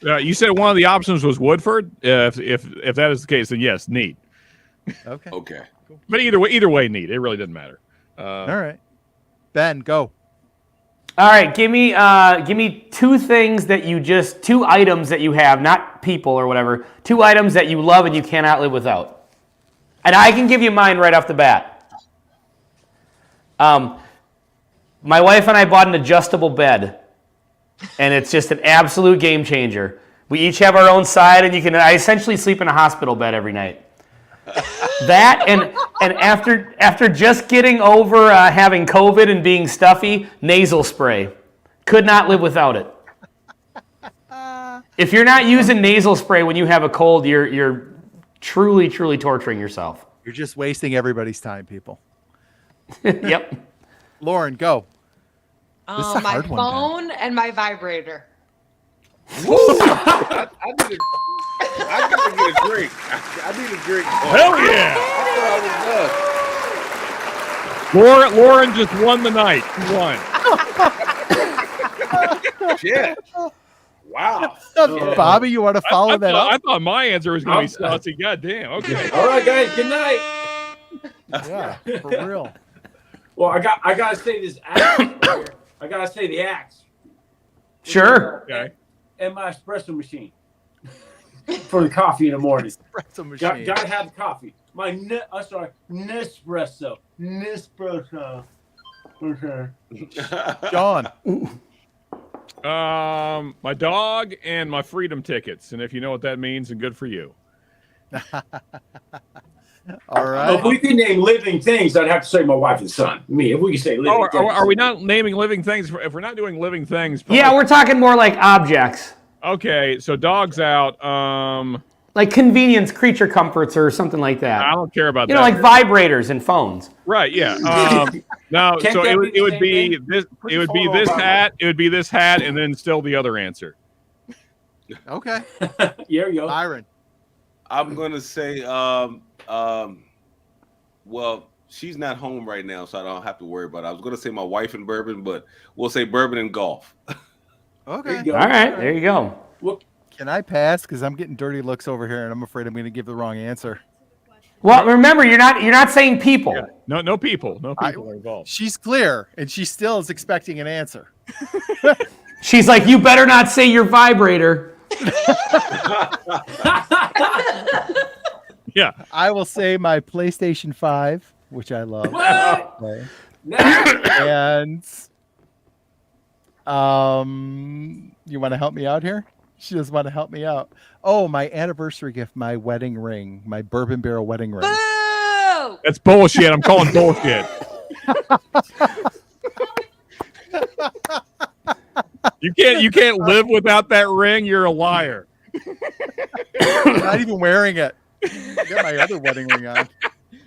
You said one of the options was Woodford. If that is the case, then yes, neat. Okay. Okay. But either way, neat. It really doesn't matter. All right. Ben, go. All right, give me 2 things that you 2 items that you have, not people or whatever, 2 items that you love and you cannot live without. And I can give you mine right off the bat. My wife and I bought an adjustable bed, and it's just an absolute game changer. We each have our own side, and I essentially sleep in a hospital bed every night. That and after just getting over having COVID and being stuffy, nasal spray. Could not live without it. If you're not using nasal spray when you have a cold, you're truly torturing yourself. You're just wasting everybody's time, people. Yep. Lauren, go. This is a My hard one, phone and my vibrator. I gotta get a drink. I need a drink. Hell yeah! I Lauren just won the night. She won. Shit. Wow. Bobby, you want to follow that up? I thought my answer was going to be saucy. God damn. Okay. All right, guys. Good night. Yeah, for real. Well, I gotta say this axe. Here. I gotta say the axe. Sure. Okay. And my espresso machine for the coffee in the morning. Espresso machine. Gotta have the coffee. Nespresso. Nespresso. Okay. John. My dog and my freedom tickets, and if you know what that means, then good for you. All right. If we could name living things, I'd have to say my wife and son. Me, if we could say living things. Are we not naming living things? If we're not doing living things, Yeah, we're talking more like objects. Okay, so dog's out. Like convenience, creature comforts, or something like that. I don't care about You that. know, like vibrators and phones. Right? Yeah. No. Can't So that it be would the be same this. Put It your would be phone this on hat. It would be this hat, and then still the other answer. Okay. There you go. Byron. I'm gonna say, well, she's not home right now, so I don't have to worry about it. I was gonna say my wife and bourbon, but we'll say bourbon and golf. Okay. There you go. All right, there you go. Can I pass? Because I'm getting dirty looks over here, and I'm afraid I'm going to give the wrong answer. Well, remember, you're not saying people. Yeah. No people are involved. She's clear, and she still is expecting an answer. She's like, you better not say your vibrator. Yeah. I will say my PlayStation 5, which I love. What? Okay. No. And you want to help me out here? She doesn't want to help me out. Oh, my anniversary gift, my wedding ring, my bourbon barrel wedding ring. Boo! That's bullshit. I'm calling bullshit. You can't live without that ring. You're a liar. I'm not even wearing it. I got my other wedding ring on.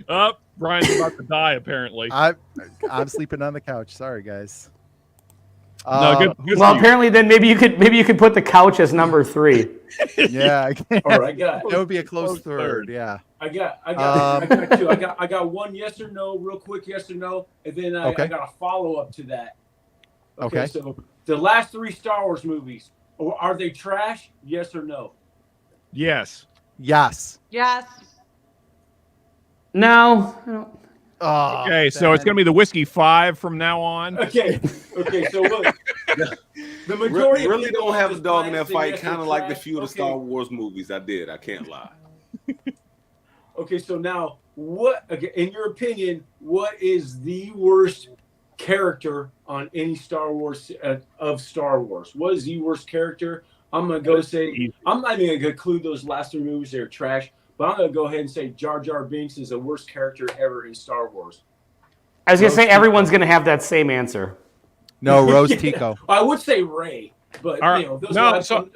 Oh, Brian's about to die. Apparently. I'm sleeping on the couch. Sorry, guys. No, good Well, for you. apparently, then maybe you could put the couch as number 3. Yeah, All right, I got. that would be a close third. Yeah. I got two. I got one yes or no, real quick yes or no, and then I got a follow up to that. Okay. So the last 3 Star Wars movies, are they trash? Yes or no? Yes. Yes. Yes. No, I don't. Oh, Okay, so it's going to be the Whiskey 5 from now on. Okay. So look, the majority really of don't have a dog in that say fight. yes, Kind of they're like the trash. few of the Star Wars movies I did. I can't lie. Okay, so now what? Okay, in your opinion, what is the worst character on any Star Wars of Star Wars? What is the worst character? I'm gonna go say I'm not even gonna include those last 3 movies. They're trash. But I'm gonna go ahead and say Jar Jar Binks is the worst character ever in Star Wars. I was gonna say everyone's gonna have that same answer. No, Rose Tico. I would say Ray, but All right.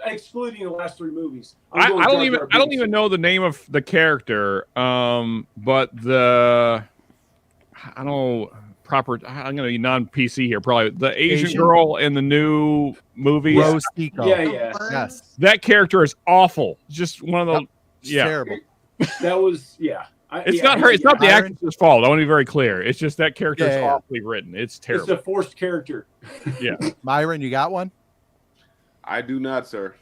excluding the last 3 movies. I don't even know the name of the character. But I don't know proper. I'm gonna be non-PC here. Probably the Asian girl in the new movie. Rose Tico. Yeah. Yes. That character is awful. Just one of the. It's terrible. That was It's not her. It's not the actress's fault. I want to be very clear. It's just that character is Yeah. awfully written. It's terrible. It's a forced character. Yeah. Myron, you got one? I do not, sir.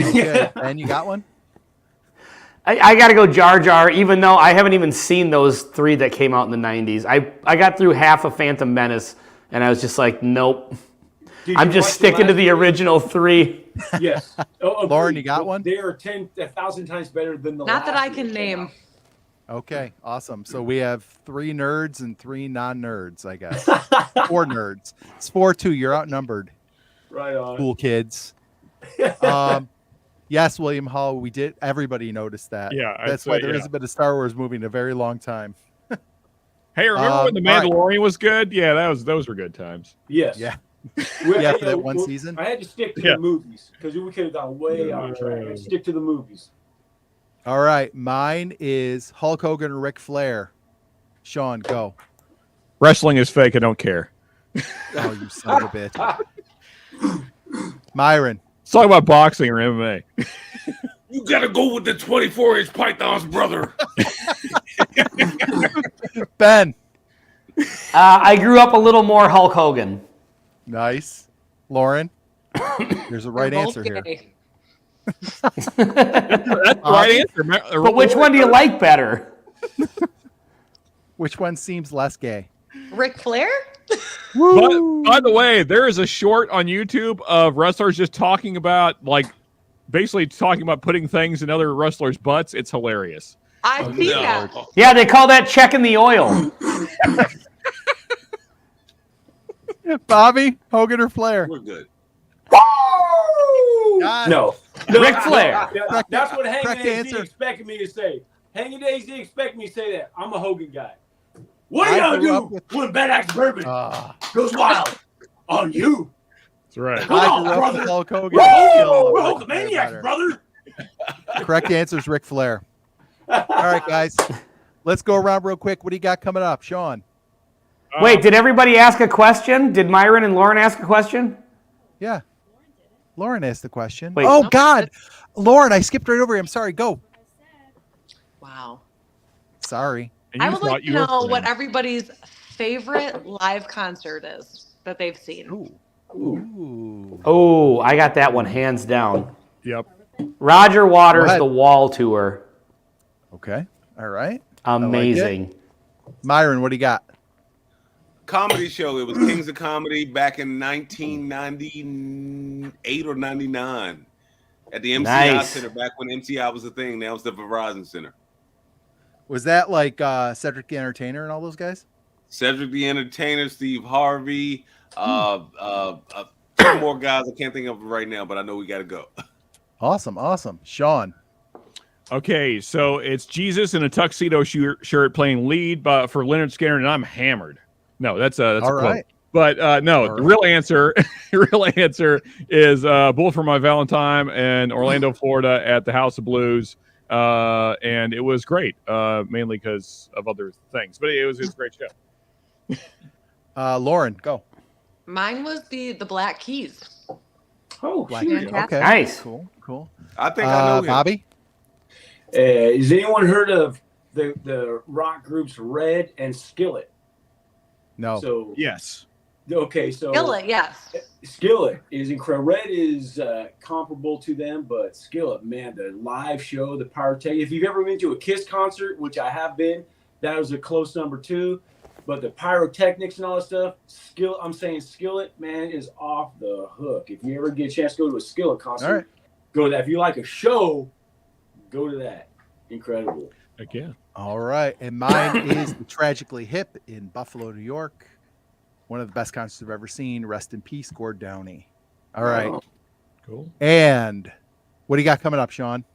Okay. Ben, you got one? I got to go Jar Jar, even though I haven't even seen those 3 that came out in the 90s. I got through half of Phantom Menace, and I was just like, nope. I'm just sticking to the original 3. Yes. Lauren, you got one? They are 1,000 times better than the Not that last I can one. name. Okay, awesome. So we have 3 nerds and 3 non-nerds, I guess. 4 nerds. It's 4-2. You're outnumbered. Right on. Cool kids. Yes, William Hall, we did. Everybody noticed that. Yeah, That's why there hasn't been a Star Wars movie in a very long time. Hey, remember when The all right. Mandalorian was good? Yeah, those were good times. Yes. Yeah. Yeah, for that one season. I had to stick to Yeah. the movies because we could have gone way off track. I had to stick to the movies. All right, mine is Hulk Hogan and Ric Flair. Sean, go. Wrestling is fake. I don't care. Oh, you son of a bitch. Myron. Let's talk about boxing or MMA. You gotta go with the 24-inch pythons, brother. Ben. I grew up a little more Hulk Hogan. Nice. Lauren. There's a right They're answer both here. gay. That's the right answer. But which one do you like better? Which one seems less gay? Ric Flair? By the way, there is a short on YouTube of wrestlers just talking about, basically talking about putting things in other wrestlers' butts. It's hilarious. I've seen that. Yeah, they call that checking the oil. Bobby, Hogan or Flair? We're good. God. No. Ric Flair. That's what Hangman correct AZ answer. expected me to say. Hangman AZ expected me to say that. I'm a Hogan guy. What I are you grew gonna up do with- when Bad Axe Bourbon goes wild on you? That's right. Come I on, grew up brother. with Hulk Hogan. We're Hulkamaniacs, brother. Correct answer is Ric Flair. All right, guys. Let's go around real quick. What do you got coming up, Sean? Wait, did everybody ask a question? Did Myron and Lauren ask a question? Yeah. Lauren asked the question. Wait. Oh, God. Lauren, I skipped right over you. I'm sorry. Go. Wow. Sorry. And I you would thought like to you were know friends. what everybody's favorite live concert is that they've seen. Ooh. Oh, I got that one hands down. Yep. Roger Go Waters' ahead. The Wall Tour. Okay. All right. Amazing. Myron, what do you got? Comedy show. It was Kings of Comedy back in 1998 or 99 at the MCI Center. Back when MCI was a thing. Now it's the Verizon Center. Was that like Cedric the Entertainer and all those guys? Cedric the Entertainer, Steve Harvey, two more guys I can't think of right now, but I know we got to go. Awesome. Sean. Okay, so it's Jesus in a tuxedo shirt playing lead for Leonard Skinner, and I'm hammered. No, that's all a quote. right. But no, all the real answer is Bullet for My Valentine in Orlando, Florida, at the House of Blues, and it was great, mainly because of other things. But it was a great show. Lauren, go. Mine was the Black Keys. Oh, Black shoot. Keys. Okay. Nice. Cool. I think I know him. Bobby? Has anyone heard of the rock groups Red and Skillet? No. So Yes. okay, so Skillet, yes. Skillet is incredible. Red is comparable to them, but Skillet, man, the live show, the pyrotechnics. If you've ever been to a Kiss concert, which I have been, that was a close number 2. But the pyrotechnics and all that stuff, Skillet, man, is off the hook. If you ever get a chance to go to a Skillet concert, go to that. If you like a show, go to that. Incredible. Heck yeah. All right. And mine is the Tragically Hip in Buffalo, New York. One of the best concerts I've ever seen. Rest in peace, Gord Downey. All right. Oh. Cool. And what do you got coming up, Sean?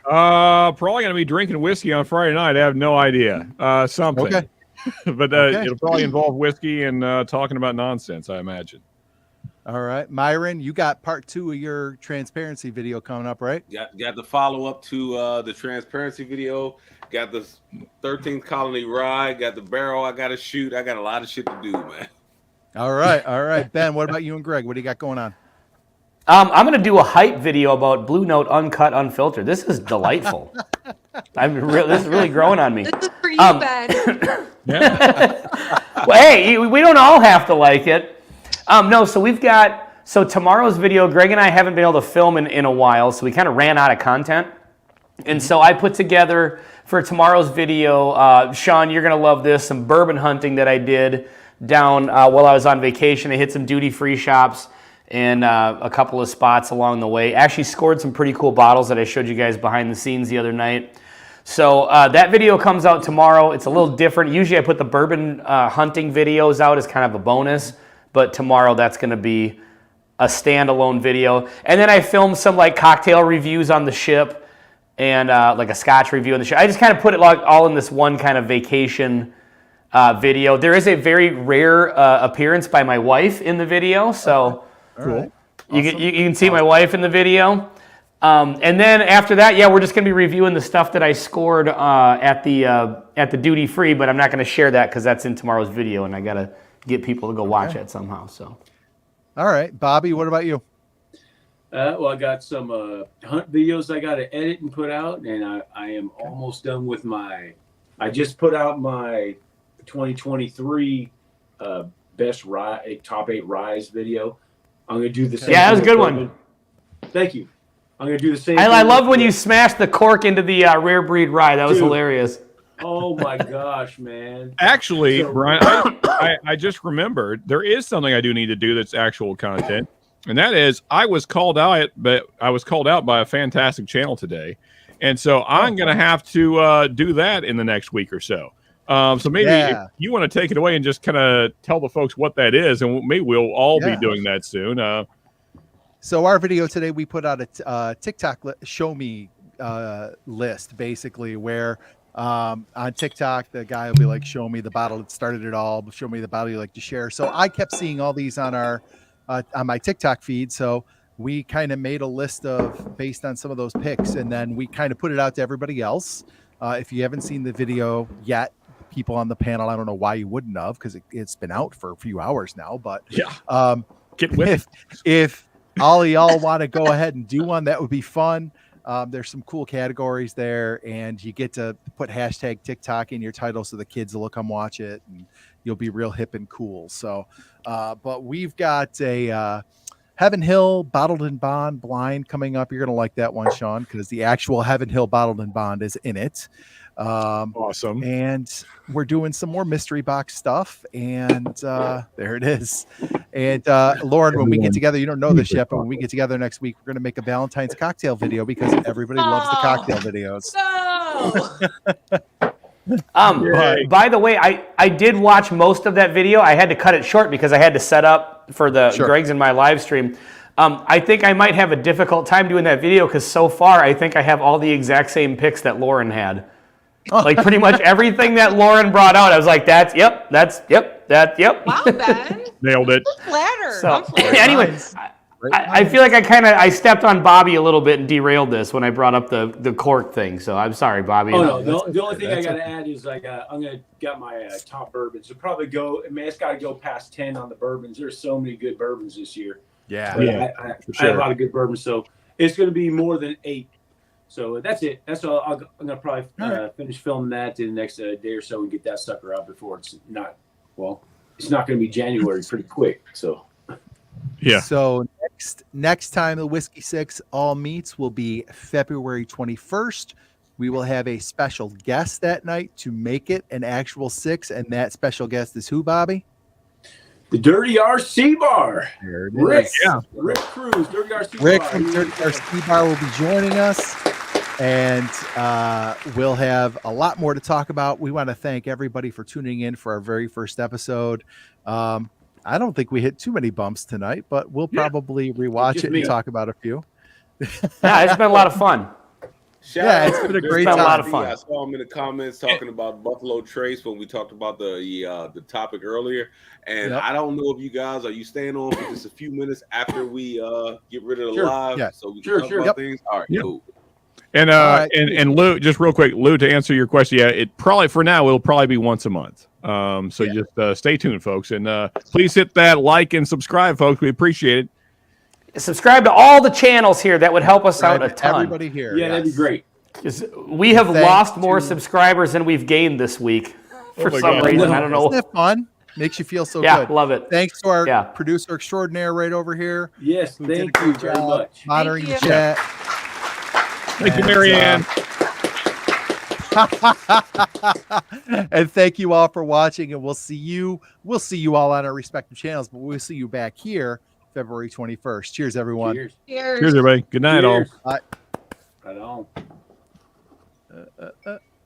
Probably going to be drinking whiskey on Friday night. I have no idea. Something. Okay. But it'll probably involve whiskey and talking about nonsense, I imagine. All right. Myron, you got part 2 of your transparency video coming up, right? Got the follow-up to the transparency video. Got the 13th Colony ride. Got the barrel I got to shoot. I got a lot of shit to do, man. All right. Ben, what about you and Greg? What do you got going on? I'm going to do a hype video about Blue Note Uncut Unfiltered. This is delightful. This is really growing on me. This is for you, Ben. Well, hey, we don't all have to like it. No, so tomorrow's video, Greg and I haven't been able to film in a while, so we kind of ran out of content. And so I put together for tomorrow's video, Sean, you're going to love this, some bourbon hunting that I did down while I was on vacation. I hit some duty-free shops and a couple of spots along the way. Actually scored some pretty cool bottles that I showed you guys behind the scenes the other night. So that video comes out tomorrow. It's a little different. Usually I put the bourbon hunting videos out as kind of a bonus, but tomorrow that's going to be a standalone video. And then I filmed some like cocktail reviews on the ship and like a scotch review on the ship. I just kind of put it like all in this one kind of vacation video. There is a very rare appearance by my wife in the video, so Cool. you can see my wife in the video. And then after that, we're just going to be reviewing the stuff that I scored at the duty free, but I'm not going to share that because that's in tomorrow's video, and I got to get people to go watch it somehow. So, all right, Bobby, what about you? Well, I got some hunt videos I got to edit and put out, and I am almost done with I just put out my 2023 best top 8 rise video. I'm going to do the same. Yeah, that was a good one. Thank you. I'm going to do the same. I love when you smashed the cork into the rare breed rye. That was hilarious. Oh my gosh, man. Actually, Brian, I just remembered there is something I do need to do that's actual content. And that is I was called out by a fantastic channel today. And so I'm going to have to do that in the next week or so. So maybe if you want to take it away and just kind of tell the folks what that is, and maybe we'll all be doing that soon. So our video today, we put out a TikTok show me list, basically, where on TikTok, the guy will be like, show me the bottle that started it all, show me the bottle you like to share. So I kept seeing all these on on my TikTok feed. So we kind of made a list based on some of those picks, and then we kind of put it out to everybody else. If you haven't seen the video yet, people on the panel, I don't know why you wouldn't have, because it's been out for a few hours now, but get with if all of y'all want to go ahead and do one, that would be fun. There's some cool categories there, and you get to put hashtag TikTok in your title so the kids will come watch it, and you'll be real hip and cool. So, but we've got a Heaven Hill Bottled and Bond blind coming up. You're going to like that one, Sean, because the actual Heaven Hill Bottled and Bond is in it. Awesome. And we're doing some more mystery box stuff. And there it is. And Lauren, when we get together, you don't know this yet, but when we get together next week, we're going to make a Valentine's cocktail video because everybody loves the cocktail videos. No. By the way, I did watch most of that video. I had to cut it short because I had to set up for the Greg's and my live stream. I think I might have a difficult time doing that video because so far I think I have all the exact same picks that Lauren had. Like pretty much everything that Lauren brought out, I was like, yep. Wow, Ben. Nailed it. I'm flattered. So, I'm flattered. anyway, I feel like I stepped on Bobby a little bit and derailed this when I brought up the cork thing. So I'm sorry, Bobby. Oh no, the only thing I got to add is I'm gonna get my top bourbons. It'll probably go. I mean, it's got to go past 10 on the bourbons. There's so many good bourbons this year. Yeah, I have a lot of good bourbons, so it's gonna be more than 8. So that's it. That's all. I'm gonna probably finish filming that in the next day or so and get that sucker out before it's not. Well, it's not gonna be January pretty quick. So. Yeah. So next time the Whiskey Six all meets will be February 21st. We will have a special guest that night to make it an actual 6, and that special guest is who, Bobby? The Dirty RC Bar. There it Rick, is. Yeah. Rick Cruz, Dirty RC Rick Bar. from Dirty RC Bar will be joining us, and we'll have a lot more to talk about. We want to thank everybody for tuning in for our very first episode. I don't think we hit too many bumps tonight, but we'll probably rewatch it and talk about a few. Yeah, it's been a lot of fun. It's been a great time. time. A lot of fun. I saw him in the comments talking about Buffalo Trace when we talked about the topic earlier. And I don't know if you guys, are you staying on for just a few minutes after we get rid of the live? So we can talk about things? All right, cool. And and Lou, just real quick, Lou, to answer your question, it probably for now it'll probably be once a month. So just stay tuned, folks, and please hit that like and subscribe, folks. We appreciate it. Subscribe to all the channels here. That would help us out a ton. Everybody here. Yeah, that'd be great. We have lost more subscribers than we've gained this week for some reason. I don't know. Isn't that fun? Makes you feel so good. Yeah, love it. Thanks to our producer extraordinaire right over here. Yes, thank you very much. Monitoring the chat. Thank you, Marianne. And thank you all for watching, and we'll see you all on our respective channels, but we'll see you back here February 21st. Cheers, everyone. Cheers. Cheers. Cheers, everybody. Good night, all. Bye. Right on.